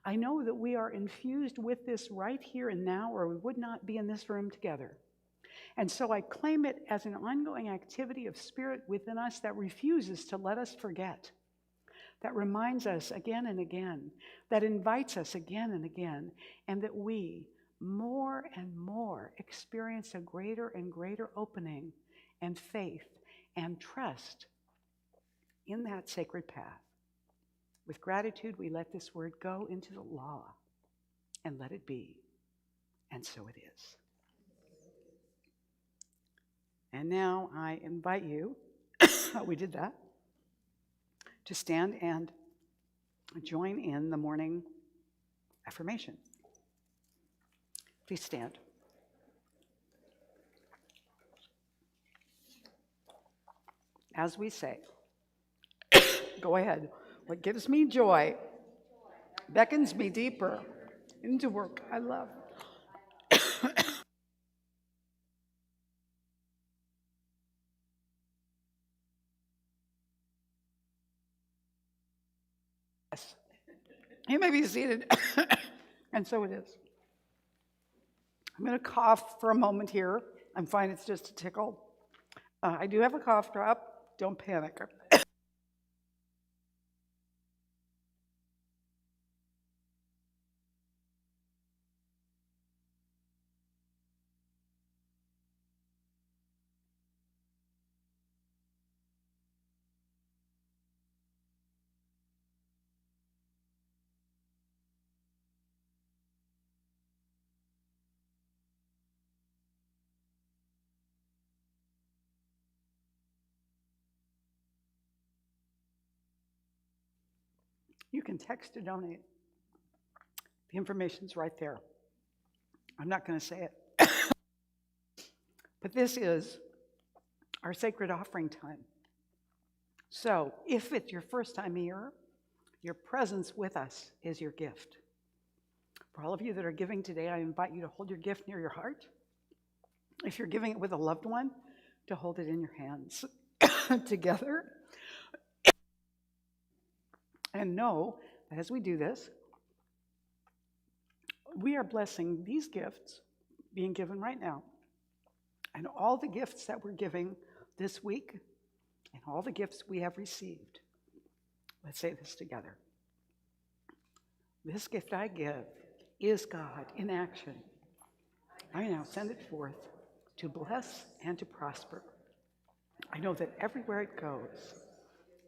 I know that we are infused with this right here and now, or we would not be in this room together. And so I claim it as an ongoing activity of spirit within us that refuses to let us forget, that reminds us again and again, that invites us again and again, and that we more and more experience a greater and greater opening and faith and trust in that sacred path. With gratitude, we let this word go into the law and let it be. And so it is. And now I invite you, we did that, to stand and join in the morning affirmation. Please stand. As we say, go ahead. What gives me joy beckons me deeper into work I love. Yes. You may be seated. And so it is. I'm going to cough for a moment here. I'm fine, it's just a tickle. I do have a cough drop. Don't panic. You can text to donate. The information's right there. I'm not going to say it. But this is our sacred offering time. So if it's your first time here, your presence with us is your gift. For all of you that are giving today, I invite you to hold your gift near your heart. If you're giving it with a loved one, to hold it in your hands together. And know that as we do this, we are blessing these gifts being given right now, and all the gifts that we're giving this week, and all the gifts we have received. Let's say this together. This gift I give is God in action. I now send it forth to bless and to prosper. I know that everywhere it goes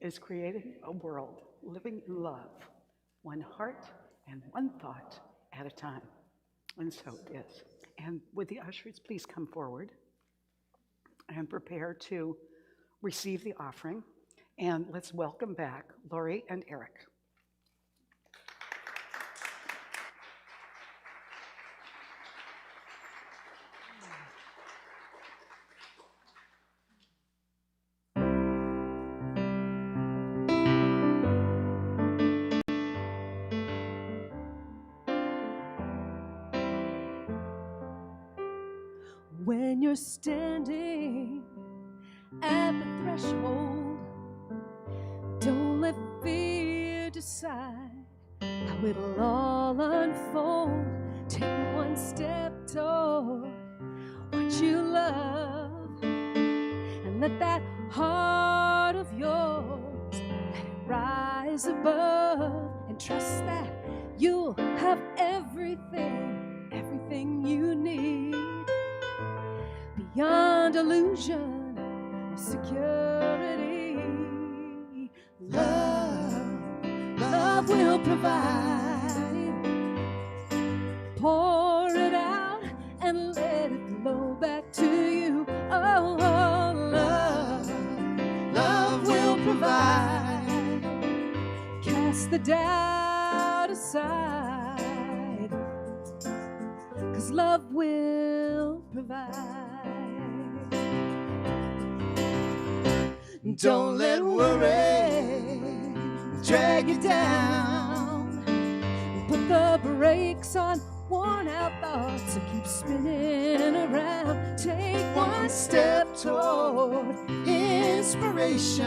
is creating a world living in love, one heart and one thought at a time. And so it is. And would the ushers please come forward and prepare to receive the offering. And let's welcome back Lori and Eric. When you're standing at the threshold, don't let fear decide how it'll all unfold. Take one step toward what you love, and let that heart of yours let it rise above, and trust that you'll have everything, everything you need. Beyond illusion of security, love will provide. Pour it out and let it flow back to you. Oh, love will provide. Cast the doubt aside, 'cause love will provide. Don't let worry drag you down. Put the brakes on worn out thoughts that keep spinning around. Take one step toward inspiration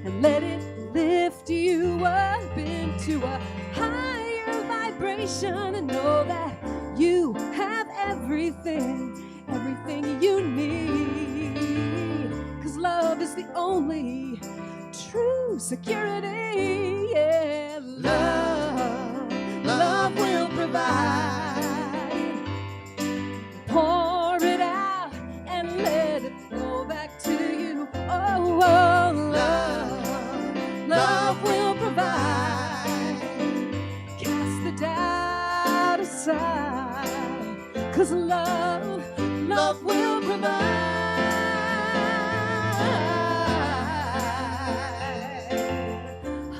and let it lift you up into a higher vibration, and know that you have everything you need. 'Cause love is the only true security. Yeah, love will provide. Pour it out and let it flow back to you. Oh, love will provide. Cast the doubt aside, 'cause love will provide.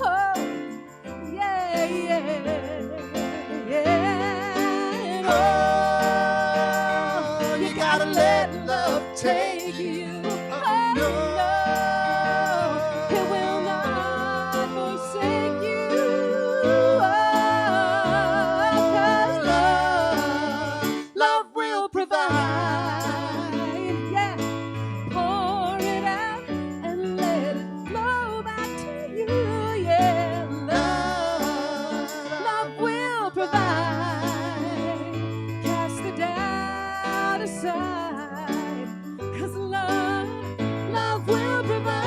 Oh, yeah, yeah. Oh, you gotta let love take you. Oh, no, it will not forsake you. Oh, 'cause love will provide. Yeah, pour it out and let it flow back to you. Yeah, love will provide. Cast the doubt aside, 'cause love will provide.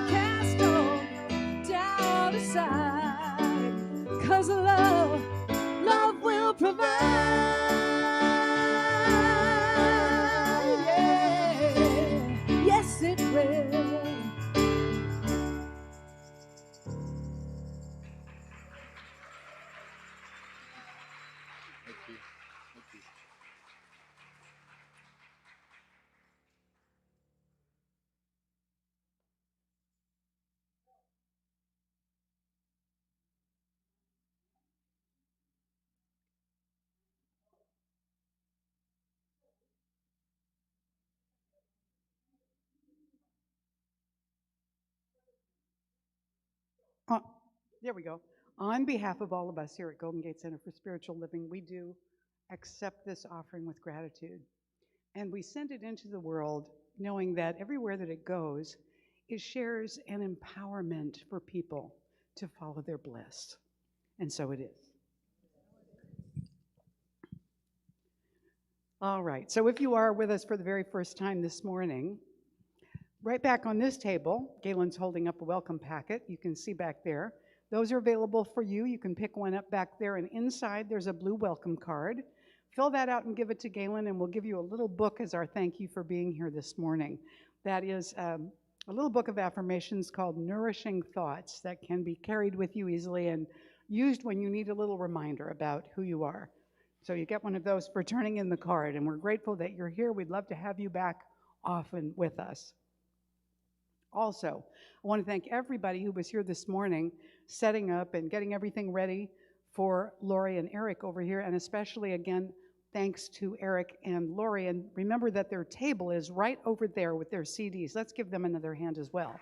Cast all doubt aside, 'cause love will provide. Yeah. Yes, it will. Uh, there we go. On behalf of all of us here at Golden Gate Center for Spiritual Living, we do accept this offering with gratitude. And we send it into the world knowing that everywhere that it goes, it shares an empowerment for people to follow their bliss. And so it is. All right, so if you are with us for the very first time this morning, right back on this table, Galen's holding up a welcome packet. You can see back there. Those are available for you. You can pick one up back there, and inside there's a blue welcome card. Fill that out and give it to Galen, and we'll give you a little book as our thank you for being here this morning. That is a little book of affirmations called Nourishing Thoughts that can be carried with you easily and used when you need a little reminder about who you are. So you get one of those for turning in the card, and we're grateful that you're here. We'd love to have you back often with us. Also, I want to thank everybody who was here this morning setting up and getting everything ready for Lori and Eric over here, and especially, again, thanks to Eric and Lori. And remember that their table is right over there with their CDs. Let's give them another hand as well.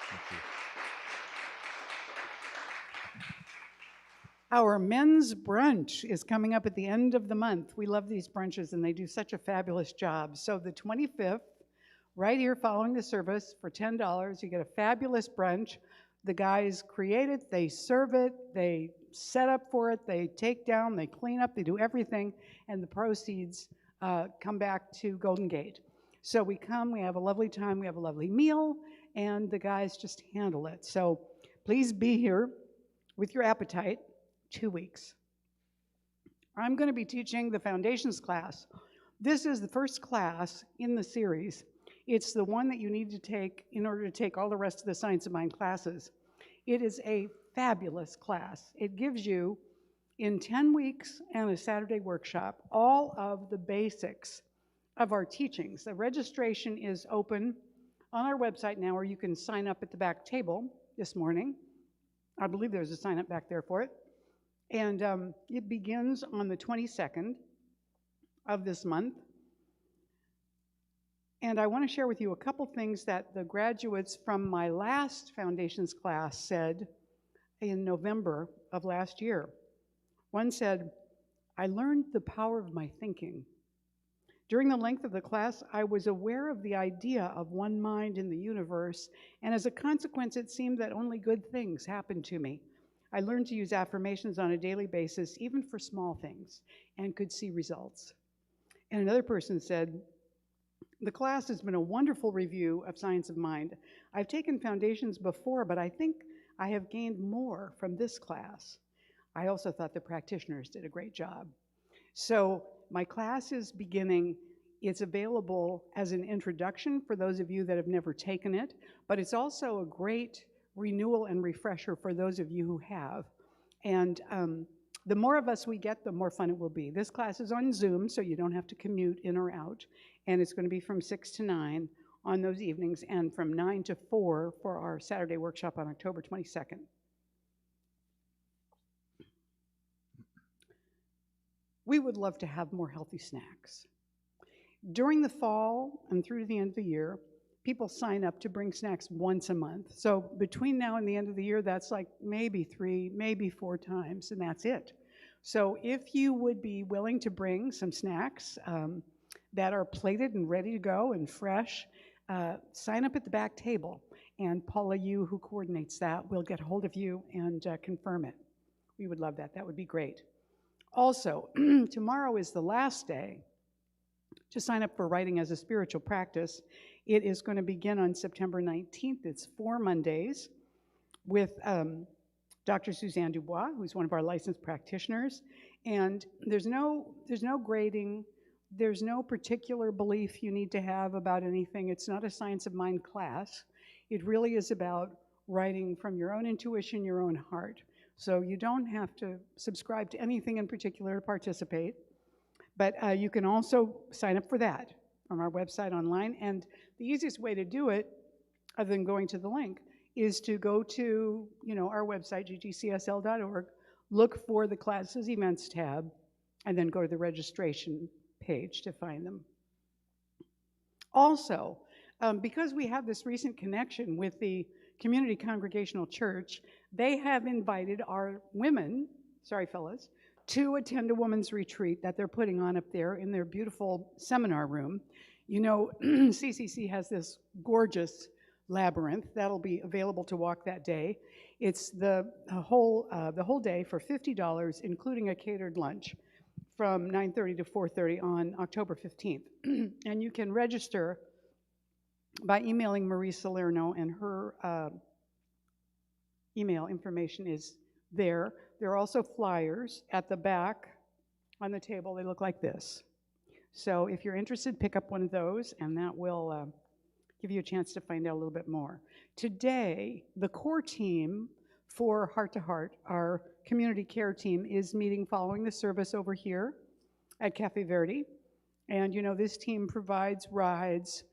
Thank you. Our men's brunch is coming up at the end of the month. We love these brunches, and they do such a fabulous job. So the 25th, right here following the service, for $10, you get a fabulous brunch. The guys create it, they serve it, they set up for it, they take down, they clean up, they do everything, and the proceeds come back to Golden Gate. So we come, we have a lovely time, we have a lovely meal, and the guys just handle it. So please be here with your appetite. 2 weeks. I'm going to be teaching the foundations class. This is the first class in the series. It's the one that you need to take in order to take all the rest of the Science of Mind classes. It is a fabulous class. It gives you, in 10 weeks and a Saturday workshop, all of the basics of our teachings. The registration is open on our website now, or you can sign up at the back table this morning. I believe there's a sign up back there for it. And it begins on the 22nd of this month. And I want to share with you a couple things that the graduates from my last foundations class said in November of last year. One said, "I learned the power of my thinking. During the length of the class, I was aware of the idea of one mind in the universe, and as a consequence, it seemed that only good things happened to me. I learned to use affirmations on a daily basis, even for small things, and could see results." And another person said, "The class has been a wonderful review of Science of Mind. I've taken foundations before, but I think I have gained more from this class. I also thought the practitioners did a great job." So my class is beginning. It's available as an introduction for those of you that have never taken it, but it's also a great renewal and refresher for those of you who have. And the more of us we get, the more fun it will be. This class is on Zoom, so you don't have to commute in or out, and it's going to be from 6 to 9 on those evenings, and from 9 to 4 for our Saturday workshop on October 22nd. We would love to have more healthy snacks. During the fall and through to the end of the year, people sign up to bring snacks once a month. So between now and the end of the year, that's like maybe 3, maybe 4 times, and that's it. So if you would be willing to bring some snacks that are plated and ready to go and fresh, sign up at the back table, and Paula Yu, who coordinates that, will get hold of you and confirm it. We would love that. That would be great. Also, tomorrow is the last day to sign up for Writing as a Spiritual Practice. It is going to begin on September 19th. It's 4 Mondays with Dr. Suzanne Dubois, who's one of our licensed practitioners. And there's no grading. There's no particular belief you need to have about anything. It's not a Science of Mind class. It really is about writing from your own intuition, your own heart. So you don't have to subscribe to anything in particular to participate, but you can also sign up for that from our website online. And the easiest way to do it, other than going to the link, is to go to our website, ggcsl.org, look for the Classes Events tab, and then go to the registration page to find them. Also, because we have this recent connection with the Community Congregational Church, they have invited our women, sorry fellas, to attend a women's retreat that they're putting on up there in their beautiful seminar room. CCC has this gorgeous labyrinth that'll be available to walk that day. It's the whole day for $50, including a catered lunch, from 9:30 to 4:30 on October 15th. And you can register by emailing Marie Salerno, and her email information is there. There are also flyers at the back on the table. They look like this. So if you're interested, pick up one of those, and that will give you a chance to find out a little bit more. Today, the core team for Heart to Heart, our community care team, is meeting following the service over here at Cafe Verde. And this team provides rides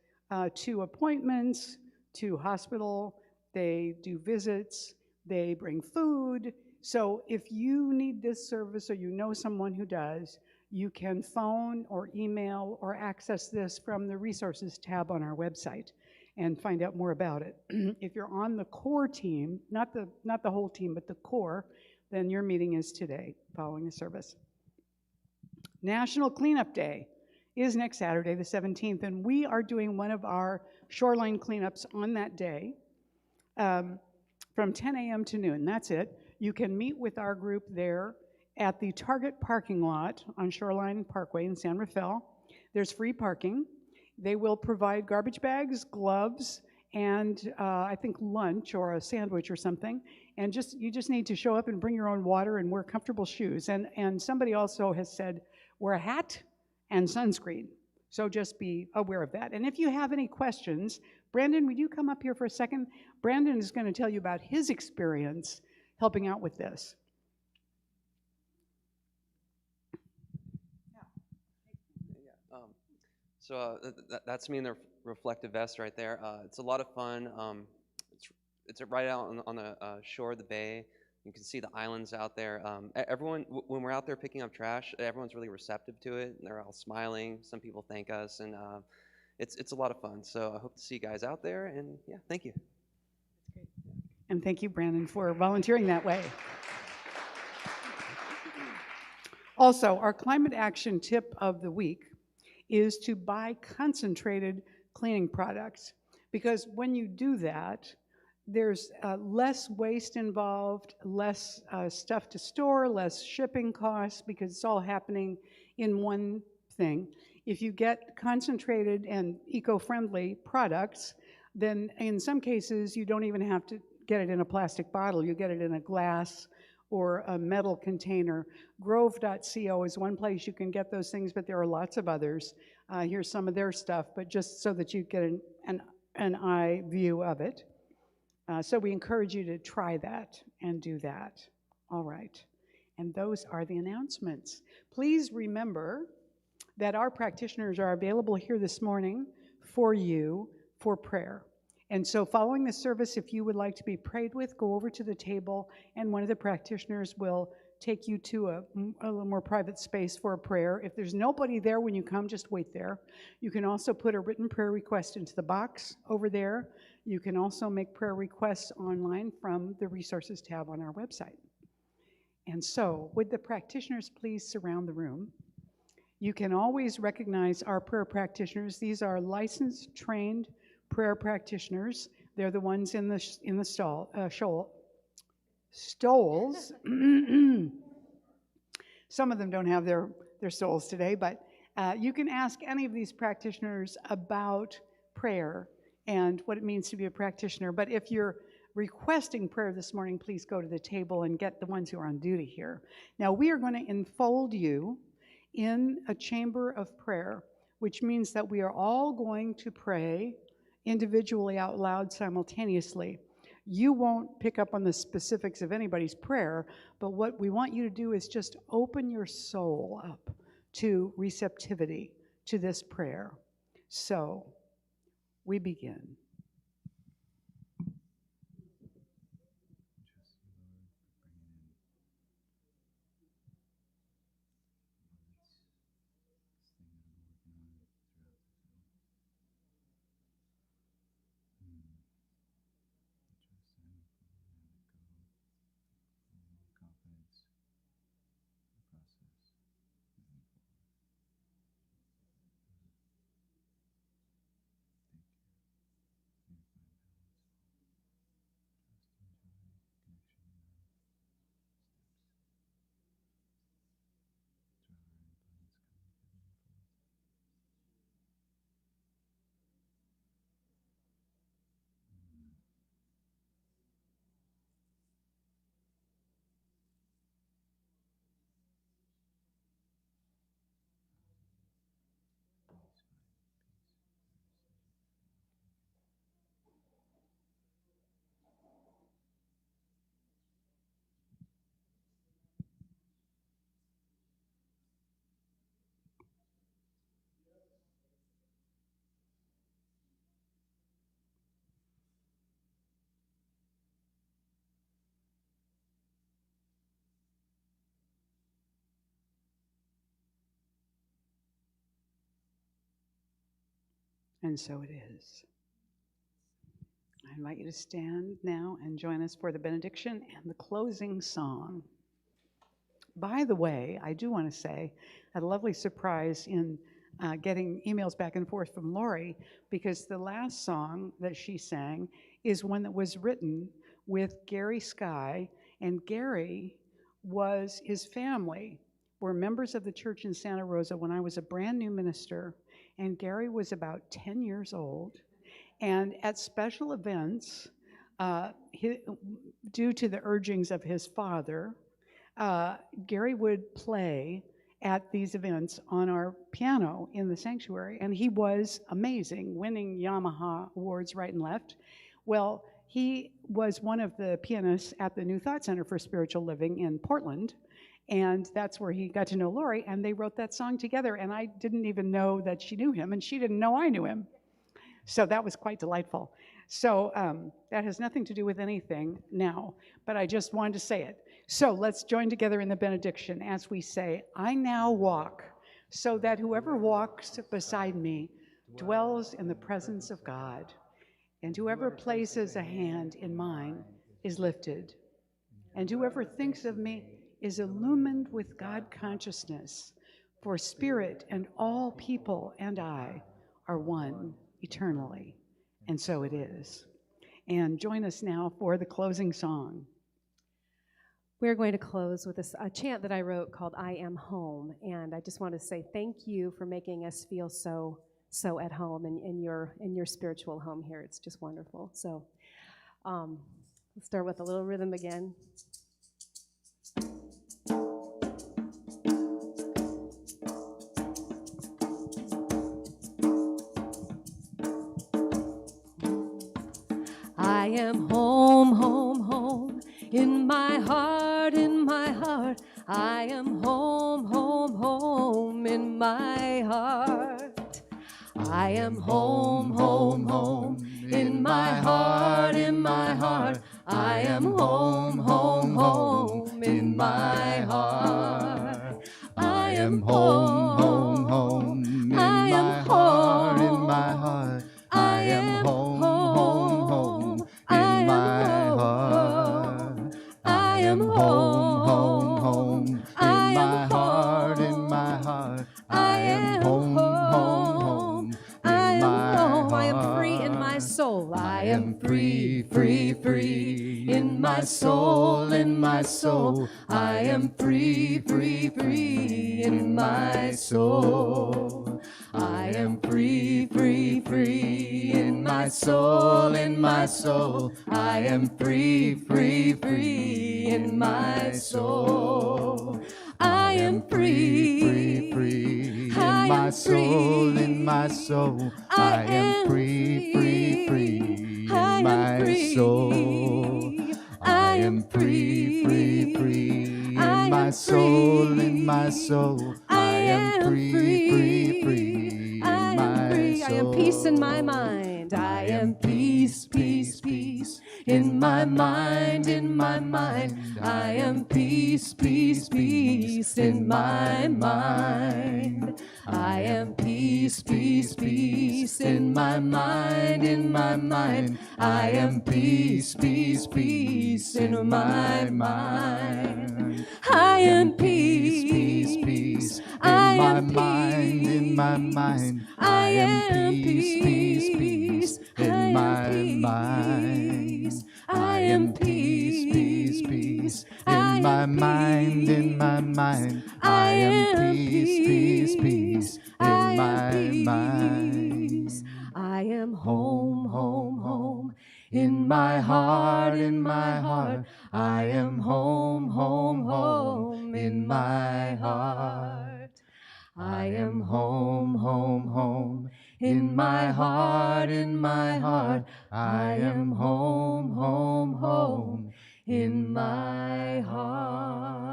to appointments, to hospital. They do visits. They bring food. So if you need this service or you know someone who does, you can phone or email or access this from the resources tab on our website and find out more about it. If you're on the core team, not the whole team, but the core, then your meeting is today following the service. National Cleanup Day is next Saturday, the 17th, and we are doing one of our shoreline cleanups on that day from 10 a.m. to noon. That's it. You can meet with our group there at the Target parking lot on Shoreline Parkway in San Rafael. There's free parking. They will provide garbage bags, gloves, and I think lunch or a sandwich or something. And you just need to show up and bring your own water and wear comfortable shoes. And somebody also has said, wear a hat and sunscreen. So just be aware of that. And if you have any questions, Brandon, would you come up here for a second? Brandon is going to tell you about his experience helping out with this. So that's me in the reflective vest right there. It's a lot of fun. It's right out on the shore of the bay. You can see the islands out there. Everyone, when we're out there picking up trash, everyone's really receptive to it. They're all smiling. Some people thank us, and it's a lot of fun. So I hope to see you guys out there, and yeah, thank you. And thank you, Brandon, for volunteering that way. Also, our climate action tip of the week is to buy concentrated cleaning products, because when you do that, there's less waste involved, less stuff to store, less shipping costs, because it's all happening in one thing. If you get concentrated and eco-friendly products, then in some cases you don't even have to get it in a plastic bottle. You get it in a glass or a metal container. Grove.co is one place you can get those things, but there are lots of others. Here's some of their stuff, but just so that you get an eye view of it. So we encourage you to try that and do that. All right. And those are the announcements. Please remember that our practitioners are available here this morning for you for prayer. And so following the service, if you would like to be prayed with, go over to the table and one of the practitioners will take you to a little more private space for a prayer. If there's nobody there when you come, just wait there. You can also put a written prayer request into the box over there. You can also make prayer requests online from the resources tab on our website. And so, would the practitioners please surround the room? You can always recognize our prayer practitioners. These are licensed, trained prayer practitioners. They're the ones in the stoles. Some of them don't have their stoles today, but you can ask any of these practitioners about prayer and what it means to be a practitioner. But if you're requesting prayer this morning, please go to the table and get the ones who are on duty here. Now, we are going to enfold you in a chamber of prayer, which means that we are all going to pray individually out loud simultaneously. You won't pick up on the specifics of anybody's prayer, but what we want you to do is just open your soul up to receptivity to this prayer. So, we begin. And so it is. I invite you to stand now and join us for the benediction and the closing song. By the way, I do want to say, I had a lovely surprise in getting emails back and forth from Lori, because the last song that she sang is one that was written with Gary Skye, and Gary his family were members of the church in Santa Rosa when I was a brand new minister, and Gary was about 10 years old, and at special events, due to the urgings of his father, Gary would play at these events on our piano in the sanctuary, and he was amazing, winning Yamaha awards right and left. Well, he was one of the pianists at the New Thought Center for Spiritual Living in Portland, and that's where he got to know Lori, and they wrote that song together, and I didn't even know that she knew him, and she didn't know I knew him. So that was quite delightful. So that has nothing to do with anything now, but I just wanted to say it. So let's join together in the benediction as we say, I now walk, so that whoever walks beside me dwells in the presence of God, and whoever places a hand in mine is lifted. And whoever thinks of me is illumined with God consciousness, for spirit and all people and I are one eternally. And so it is. And join us now for the closing song. We're going to close with a chant that I wrote called I Am Home. And I just want to say thank you for making us feel so at home in your spiritual home here. It's just wonderful. So let's start with a little rhythm again. I am home, home, home, in my heart, in my heart. I am home, home, home, in my heart. I am home, home, home, in my heart, in my heart. I am home, home, home, in my heart. I am home, home, home, in my heart, in my heart. I am home, home, home, in my heart. I am home, home, home, in my heart, in my heart. I am home, home, home, in my heart. I am free in my soul. I am free, free, free in my soul, in my soul. I am free, free, free in my soul. I am free, free, free in my soul, in my soul. I am free, free, free in my soul. I am free, free, free in my soul, in my soul. I am free, free, free in my soul. I am free, free, free in my soul, in my soul. I am free, free, free in my soul. I am peace in my mind. I am peace, peace, peace in my mind, in my mind. I am peace, peace, peace in my mind. I am peace, peace, peace in my mind, in my mind. I am peace, peace, peace in my mind. I am peace, peace, peace in my mind, in my mind. I am peace, peace, peace in my mind. I am peace, peace, peace in my mind, in my mind. I am peace, peace, peace in my mind. I am home, home, home in my heart, in my heart. I am home, home, home in my heart. I am home, home, home in my heart, in my heart. I am home, home, home in my heart.